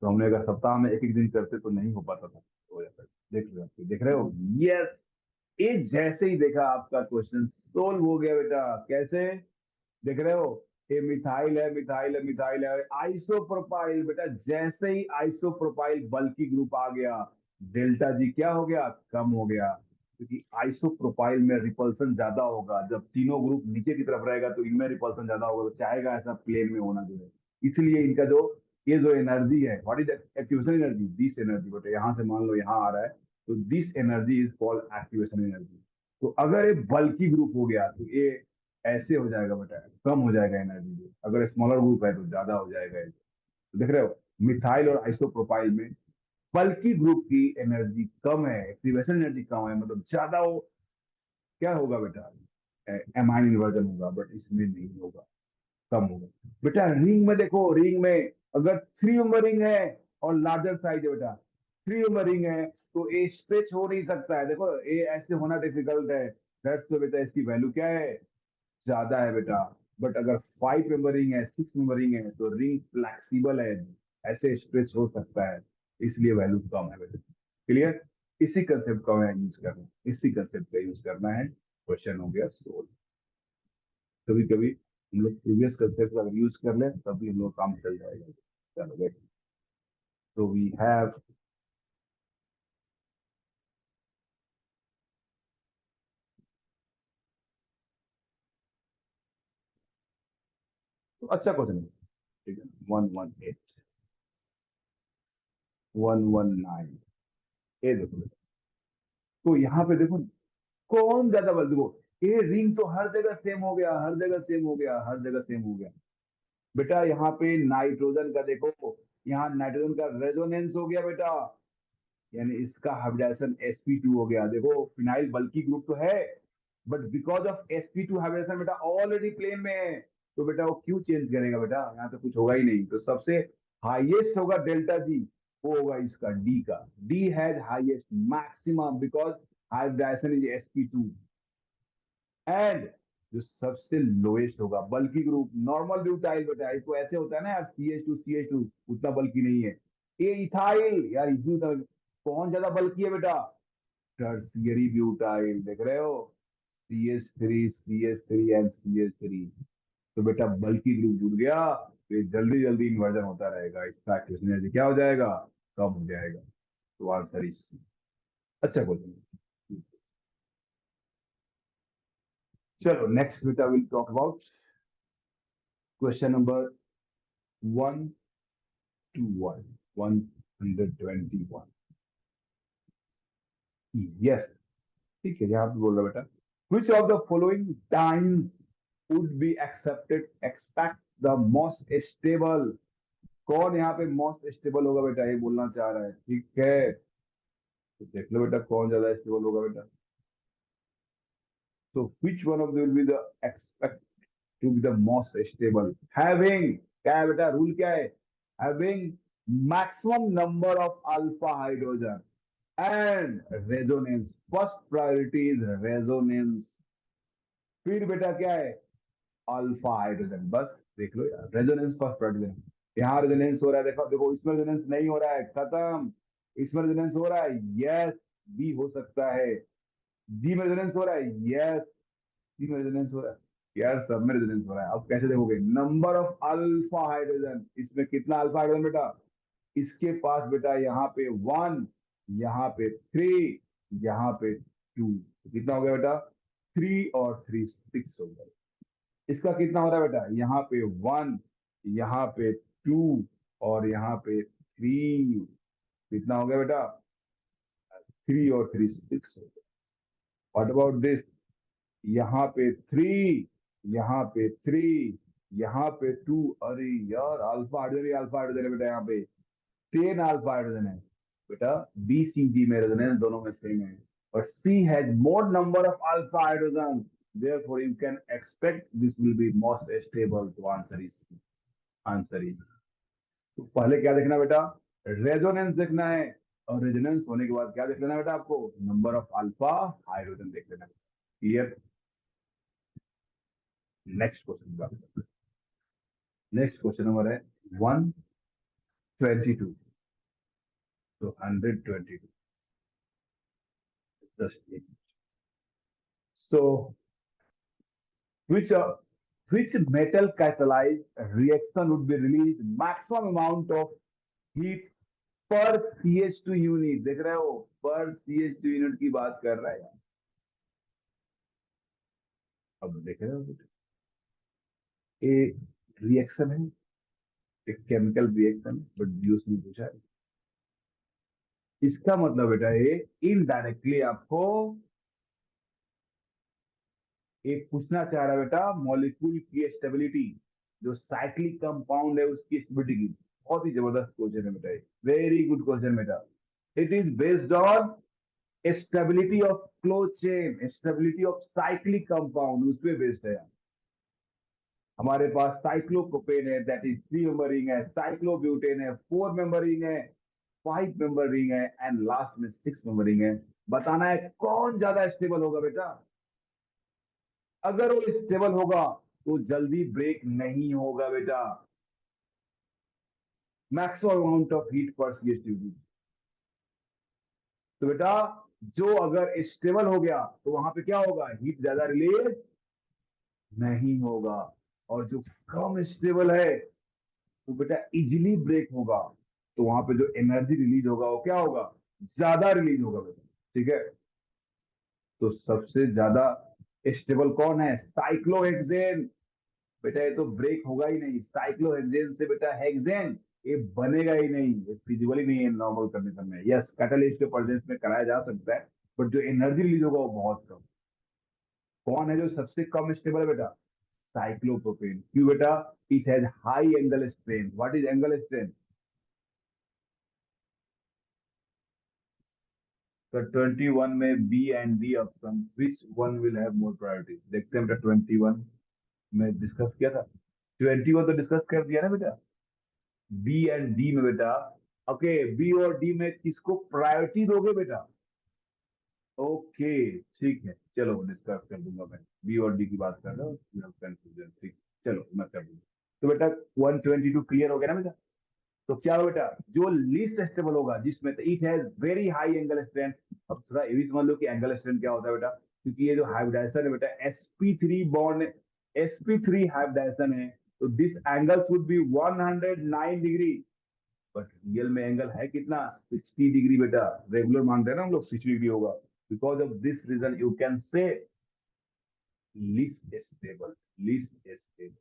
तो हमने अगर सप्ताह में एक एक दिन करते तो नहीं हो पाता था, हो जाता है। देख रहे हो, यस, ये जैसे ही देखा आपका क्वेश्चन सोल्व हो गया बेटा। कैसे देख रहे हो, ये मिथाइल है, मिथाइल है, मिथाइल है, आइसोप्रोपाइल बेटा, जैसे ही आइसोप्रोपाइल बल्कि ग्रुप आ गया, डेल्टा जी क्या हो गया, कम हो गया, क्योंकि आइसोप्रोपाइल में रिपल्सन ज्यादा होगा। जब तीनों ग्रुप नीचे की तरफ रहेगा तो इनमें रिपल्सन ज्यादा होगा, तो चाहेगा ऐसा प्लेन में होना जो है, इसलिए इनका जो ये जो एनर्जी है, what is activation energy, this energy बेटा, यहाँ से मान लो यहाँ आ रहा है, तो this energy is called activation energy. तो अगर ये बल्कि ग्रुप हो गया तो ये ऐसे हो जाएगा बेटा, कम हो जाएगा एनर्जी। अगर स्मॉलर ग्रुप है तो ज्यादा हो जाएगा। तो देख रहे हो, मिथाइल और आइसोप्रोपाइल में बल्कि ग्रुप की एनर्जी कम है, एक्टिवेशन एनर्जी कम है, मतलब ज्यादा हो, क्या होगा बेटा, एमाइन इन्वर्जन होगा, बट इसमें नहीं होगा, कम होगा। बेटा रिंग में देखो, रिंग में अगर 3 मेंबर रिंग है और लार्जर साइज है बेटा, 3 मेंबर रिंग है तो ये स्ट्रेच हो नहीं सकता है, देखो ये ऐसे होना डिफिकल्ट है, दैट्स तो बेटा इसकी वैल्यू क्या है, ज्यादा है बेटा। बट अगर 5 मेंबर रिंग है, 6 मेंबर रिंग है, तो रिंग फ्लेक्सिबल है, ऐसे स्ट्रेच हो सकता है, इसलिए वैल्यू कम है बेटा। क्लियर, इसी कंसेप्ट का मैं यूज करना, इसी कंसेप्ट का यूज करना है, क्वेश्चन हो गया सोल्व। कभी कभी हम लोग प्रीवियस कंसेप्ट अगर यूज कर लें तभी हम लोग काम चल जाएगा। चलो देख, तो वी हैव तो अच्छा क्वेश्चन है, ठीक है, 118 119, ये देखो बेटा। तो यहाँ पे देखो कौन ज्यादा बल, देखो ये रिंग तो हर जगह सेम हो गया, हर जगह सेम हो गया, हर जगह सेम हो गया बेटा। यहाँ पे नाइट्रोजन का देखो, यहाँ नाइट्रोजन का रेजोनेंस हो गया बेटा, यानी इसका हाइब्रिडाइजेशन sp2 हो गया। देखो फिनाइल बल्कि ग्रुप तो है, but because of sp2 hybridisation बेटा ऑलरेडी प्लेन में है, तो बेटा वो क्यों चेंज करेगा बेटा, यहाँ तो कुछ होगा ही नहीं। तो सबसे हाईएस्ट होगा डेल्टा जी, वो होगा इसका डी का। D has highest maximum because hybridisation is sp2 and जो सबसे लोएस्ट होगा बल्कि ग्रुप नॉर्मल ब्यूटाइल बेटा, इसको ऐसे होता है ना यार, CH2 उतना बल्कि नहीं है। ये इथाइल यार, इथाइल कौन ज्यादा बल्कि है बेटा? टर्शियरी ब्यूटाइल, देख रहे हो, CH3 एंड CH3। तो बेटा बल्कि ग्रुप जुड़ गया तो ये जल्दी जल्दी इन्वर्जन होता रहेगा, इसका एनर्जी क्या हो जाएगा? कम हो जाएगा। तो आंसर इज सी। अच्छा क्वेश्चन। चलो नेक्स्ट बेटा will talk about question number 121 yes, ठीक है, यहाँ पे बोल रहा बेटा, which of the following times would be accepted expect the most stable? कौन यहाँ पे मोस्ट स्टेबल होगा बेटा, ये बोलना चाह रहा है, ठीक है। तो देख लो बेटा कौन ज्यादा स्टेबल होगा बेटा। तो which one of them will be the expect to be the most stable having, क्या है बेटा, रूल क्या है? having maximum number of alpha hydrogen and resonance, first priority is resonance। फिर बेटा क्या है? Alpha hydrogen. बस देख लो यार, रेजोनेंस फर्स्ट प्रायोरिटी। यहाँ रेजोनेंस हो रहा है, देखो देखो, इसमें रेजोनेंस नहीं हो रहा है, खत्म। इसमें रेजोनेंस हो रहा है, यस, बी हो सकता है। जी में रेजोनेंस हो रहा है, यस, सी में रेजोनेंस हो रहा है, यार सब में रेजोनेंस हो रहा है। अब कैसे देखोगे? नंबर ऑफ अल्फा हाइड्रोजन, इसमें कितना अल्फा हाइड्रोजन बेटा? इसके पास बेटा यहाँ पे 1, यहाँ पे 3, यहाँ पे 2, कितना हो गया बेटा? 3 और 3 6 हो गया। इसका कितना हो रहा है बेटा? यहाँ पे 1, यहाँ पे 2 और यहाँ पे 3, कितना हो गया बेटा? 3 और 3 6 हो गया। What about this? यहाँ पे 3, यहाँ पे 3, यहाँ पे 2, अरे यार अल्फा हाइड्रोजन, अल्फा हाइड्रोजन है बेटा, यहाँ पे 10 अल्फा हाइड्रोजन है बेटा। बी सी डी में रेजोनेंस दोनों में सेम है, और C has more number of alpha hydrogen, therefore you can expect this will be most stable। तो आंसर इज, आंसर इज। तो पहले क्या देखना बेटा? रेजोनेंस देखना है, और रेजोनेंस होने के बाद क्या देख लेना बेटा आपको? नंबर ऑफ अल्फा हाइड्रोजन देख लेना। Clear? Next question, next question number है 122, तो 122 just so which metal catalyzed reaction would be released maximum amount of heat per CH2 unit? देख रहे हो, पर CH2 यूनिट की बात कर रहा है यार। अब देख रहे हो, एक रिएक्शन है, एक केमिकल रिएक्शन, बट यूज नहीं पूछा है। इसका मतलब बेटा ये इनडायरेक्टली आपको एक पूछना चाह रहा है बेटा, मॉलिक्यूल की स्टेबिलिटी, जो साइक्लिक कंपाउंड है उसकी स्टेबिलिटी की। बहुत ही जबरदस्त क्वेश्चन है बेटा, वेरी गुड क्वेश्चन बेटा। It is based on stability of close chain, stability of cyclic compound, उस पर बेस्ड है। हमारे पास साइक्लोप्रोपेन है, दैट इज 3 मेंबर रिंग है, साइक्लोब्यूटेन है 4 मेंबर रिंग है, 5 मेंबर रिंग है, एंड लास्ट में 6 मेंबर रिंग है। बताना है कौन ज्यादा स्टेबल होगा बेटा। अगर वो स्टेबल होगा तो जल्दी ब्रेक नहीं होगा बेटा। मैक्सिमम अमाउंट ऑफ हीट पर CH2। तो बेटा जो अगर स्टेबल हो गया तो वहां पे क्या होगा? हीट ज्यादा रिलीज नहीं होगा, और जो कम स्टेबल है तो बेटा इजीली ब्रेक होगा, तो वहां पे जो एनर्जी रिलीज होगा वो क्या होगा? ज्यादा रिलीज होगा बेटा, ठीक है। तो सबसे ज्यादा स्टेबल कौन है? साइक्लोहेक्सेन। बेटा ये तो ब्रेक होगा ही नहीं, साइक्लोहेक्सेन से बेटा हेक्सेन ये बनेगा ही नहीं, ये फिजिबल ही नहीं है नॉर्मल कंडीशन में। यस, कैटालिस्ट के प्रेजेंस में कराया जा सकता है, बट जो एनर्जी रिलीज होगा वो बहुत कम। कौन है जो सबसे कम स्टेबल है बेटा? साइक्लोप्रोपेन। क्यों बेटा? It has high angle strength. What is angle strength? तो 21 में B and D option, which one will have more priority? देखते हैं बेटा, 21 में डिस्कस किया था, 21 तो डिस्कस कर दिया ना बेटा। बी एंड डी में बेटा ओके, बी और डी में किसको प्रायोरिटी दोगे बेटा? ओके, ठीक है, चलो डिस्कस कर दूंगा मैं। बी और डी की बात कर रहा हूँ, कंफ्यूजन, ठीक, चलो मैं कर दूंगा। तो बेटा 122 क्लियर हो गया ना बेटा? तो क्या हो बेटा, जो लीस्ट स्टेबल होगा, जिसमें it has very high angle strength. अब थोड़ा ये भी समझ लो कि एंगल स्ट्रेंथ क्या होता है बेटा, क्योंकि ये जो हाइब्रिडाइजेशन है बेटा, sp3 बॉन्ड, sp3 हाइब्रिडाइजेशन है, तो this angle should be 109 degree. But real में एंगल है कितना? 60 डिग्री बेटा। रेगुलर मानते हैं ना हम लोग, 60 डिग्री होगा। Because of this reason you can say least stable, least stable.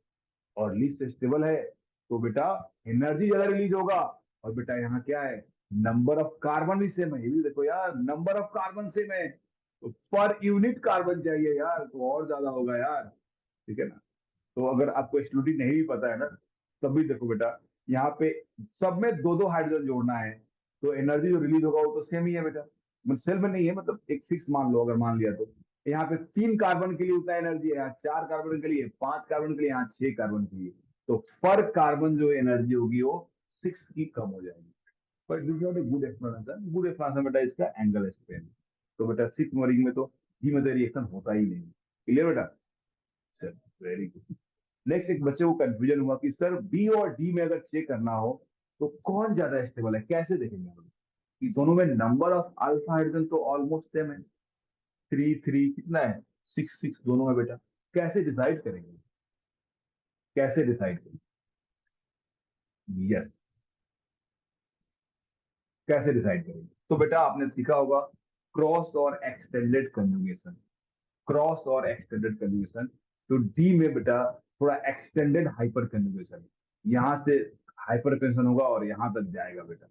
और लीस्ट स्टेबल है तो बेटा एनर्जी ज्यादा रिलीज होगा। और बेटा यहाँ क्या है, नंबर ऑफ कार्बन भी सेम है, ये भी देखो यार, नंबर ऑफ कार्बन सेम है, तो पर यूनिट कार्बन चाहिए यार, तो और ज्यादा होगा यार, ठीक है ना? तो अगर आपको स्टूडेंट नहीं भी पता है ना, तब भी देखो बेटा, यहाँ पे सब में दो दो हाइड्रोजन जोड़ना है, तो एनर्जी जो रिलीज होगा वो तो सेम ही है बेटा। मतलब सेल में नहीं है, मतलब एक फिक्स मान लो, अगर मान लिया तो यहाँ पे 3 कार्बन के लिए उतना एनर्जी है, यहाँ 4 कार्बन के लिए, 5 कार्बन के लिए, यहाँ 6 कार्बन के लिए, तो पर कार्बन जो एनर्जी होगी वो 6 की कम हो जाएगी। But this not a good explanation, good explanation बेटा इसका एंगल स्ट्रेंथ। तो बेटा 6 नंबरिंग में तो जी में तो रिएक्शन होता ही नहीं। क्लियर बेटा? चलो वेरी गुड। नेक्स्ट, एक बच्चे को कंफ्यूजन हुआ कि सर बी और डी में अगर चेक करना हो तो कौन ज्यादा स्टेबल है, कैसे देखेंगे हम लोग? कि दोनों में नंबर ऑफ अल्फा हाइड्रोजन तो ऑलमोस्ट सेम है, 3 3 कितना है, 6 6 दोनों में बेटा। कैसे डिसाइड करेंगे, कैसे डिसाइड करेंगे? यस, कैसे डिसाइड करेंगे? तो बेटा आपने सीखा होगा क्रॉस और एक्सटेंडेड कंजुगेशन, क्रॉस और एक्सटेंडेड कंजुगेशन। तो डी में बेटा थोड़ा एक्सटेंडेड हाइपर कंजुगेशन, यहां से हाइपर कंजुगेशन होगा और यहां तक जाएगा बेटा।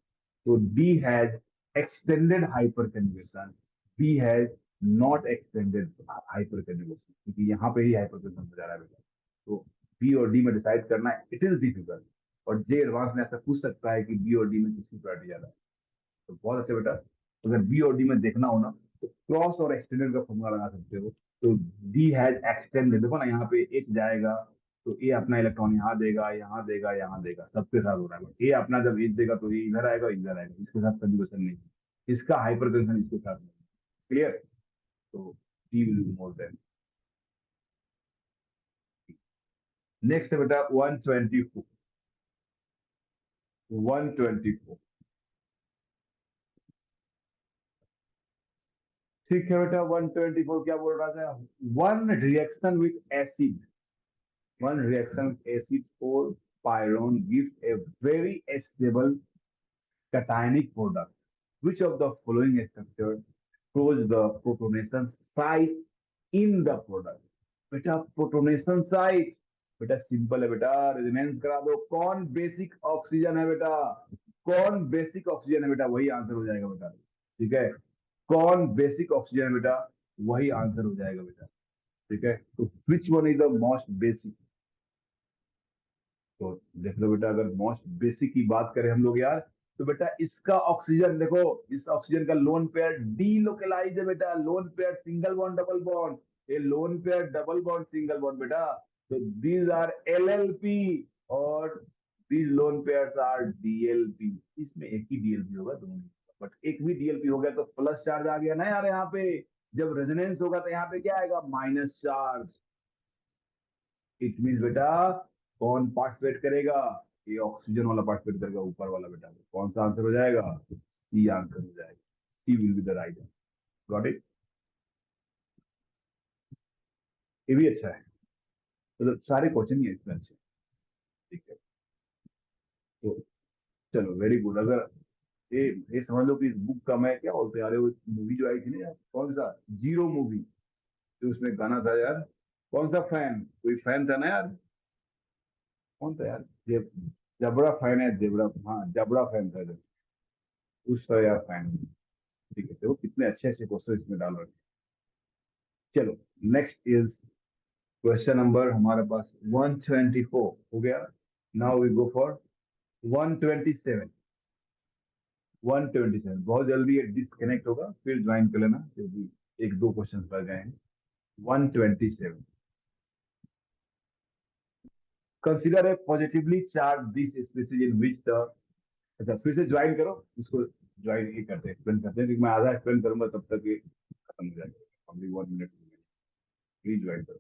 तो D has extended hyper conjugation, B has not extended hyper conjugation, क्योंकि यहाँ पे ही हाइपर कंजुगेशन हो जा रहा है बेटा। तो बी और डी में डिसाइड करना इट इज डिफिकल्ट, और जे एडवांस में ऐसा पूछ सकता है कि बी और डी में किसकी प्रायोरिटी ज्यादा है। तो बहुत अच्छा बेटा, अगर बी और डी में देखना हो ना, तो क्रॉस और एक्सटेंडेड का फॉर्मूला लगा सकते हो। तो डी हैज एक्सटेंडेड, देखो ना यहाँ पे एच जाएगा, तो ए अपना इलेक्ट्रॉन यहाँ देगा, यहाँ देगा, यहाँ देगा, सबके साथ हो रहा है। ए अपना जब एच देगा तो ये इधर आएगा, इधर आएगा, इसके साथ कंजुगेशन नहीं, इसका हाइपर कंजुगेशन इसके साथ नहीं। क्लियर? तो D will be more than. Next है बेटा 124, 124। ठीक है बेटा, 124 क्या बोल रहा था? One reaction with acid, one reaction with acid or pyrone gives a very stable cationic product. Which of the following structure shows the protonation site in the product? बेटा प्रोटोनेशन साइट, बेटा सिंपल है बेटा, resonance करा दो। कौन basic oxygen है बेटा, कौन बेसिक ऑक्सीजन है बेटा, वही आंसर हो जाएगा बेटा। ठीक है, कौन बेसिक ऑक्सीजन है बेटा, वही आंसर हो जाएगा बेटा। ठीक है, तो which one is the most basic? तो देख लो बेटा, अगर मोस्ट बेसिक की बात करें हम लोग यार, तो बेटा इसका ऑक्सीजन देखो, इस ऑक्सीजन का लोन पेयर डी लोकेलाइज है बेटा, lone pair single bond double bond, ये lone pair double bond single bond बेटा। तो दीज आर एलएलपी, और these lone pairs are DLP. इसमें एक ही डीएलपी होगा दोनों में, बट एक भी डीएलपी हो गया तो प्लस चार्ज आ गया ना यार यहाँ पे। जब रेजोनेंस होगा तो यहाँ पे क्या आएगा, माइनस चार्ज। इट मीन बेटा कौन पार्टिसिपेट करेगा, ये ऑक्सीजन वाला पार्टिसिपेट करेगा, ऊपर वाला बेटा। कौन सा आंसर हो जाएगा, सी आंसर हो जाएगा, C will be the right answer. Got it? ये भी अच्छा है, मतलब सारे क्वेश्चन ही इसमें अच्छे। ठीक है, तो चलो वेरी गुड। अगर ये समझ लो कि इस बुक का मैं क्या बोलते यार, वो मूवी जो आई थी ना यार, कौन सा, जीरो मूवी, जो उसमें गाना था यार, कौन सा फैन, कोई फैन था ना यार, कौन था यार, जबड़ा फैन है, जेबड़ा, हाँ जबड़ा फैन था जो, उस तरह यार फैन। ठीक है, देखो कितने अच्छे अच्छे क्वेश्चन इसमें डाल रखे। चलो नेक्स्ट इज क्वेश्चन नंबर हमारे पास 124 हो गया। Now we go for 127। 127 बहुत जल्दी ये डिस्कनेक्ट होगा, फिर ज्वाइन कर लेना, क्योंकि एक दो क्वेश्चन रह गए हैं। 127, consider a positively charged this species in which the अच्छा फिर से ज्वाइन करो इसको, ज्वाइन ये करते हैं, एक्सप्लेन करते हैं, क्योंकि मैं आधा एक्सप्लेन करूंगा तब तक ये खत्म हो जाएगा, ओनली 1 मिनट, प्लीज ज्वाइन करो।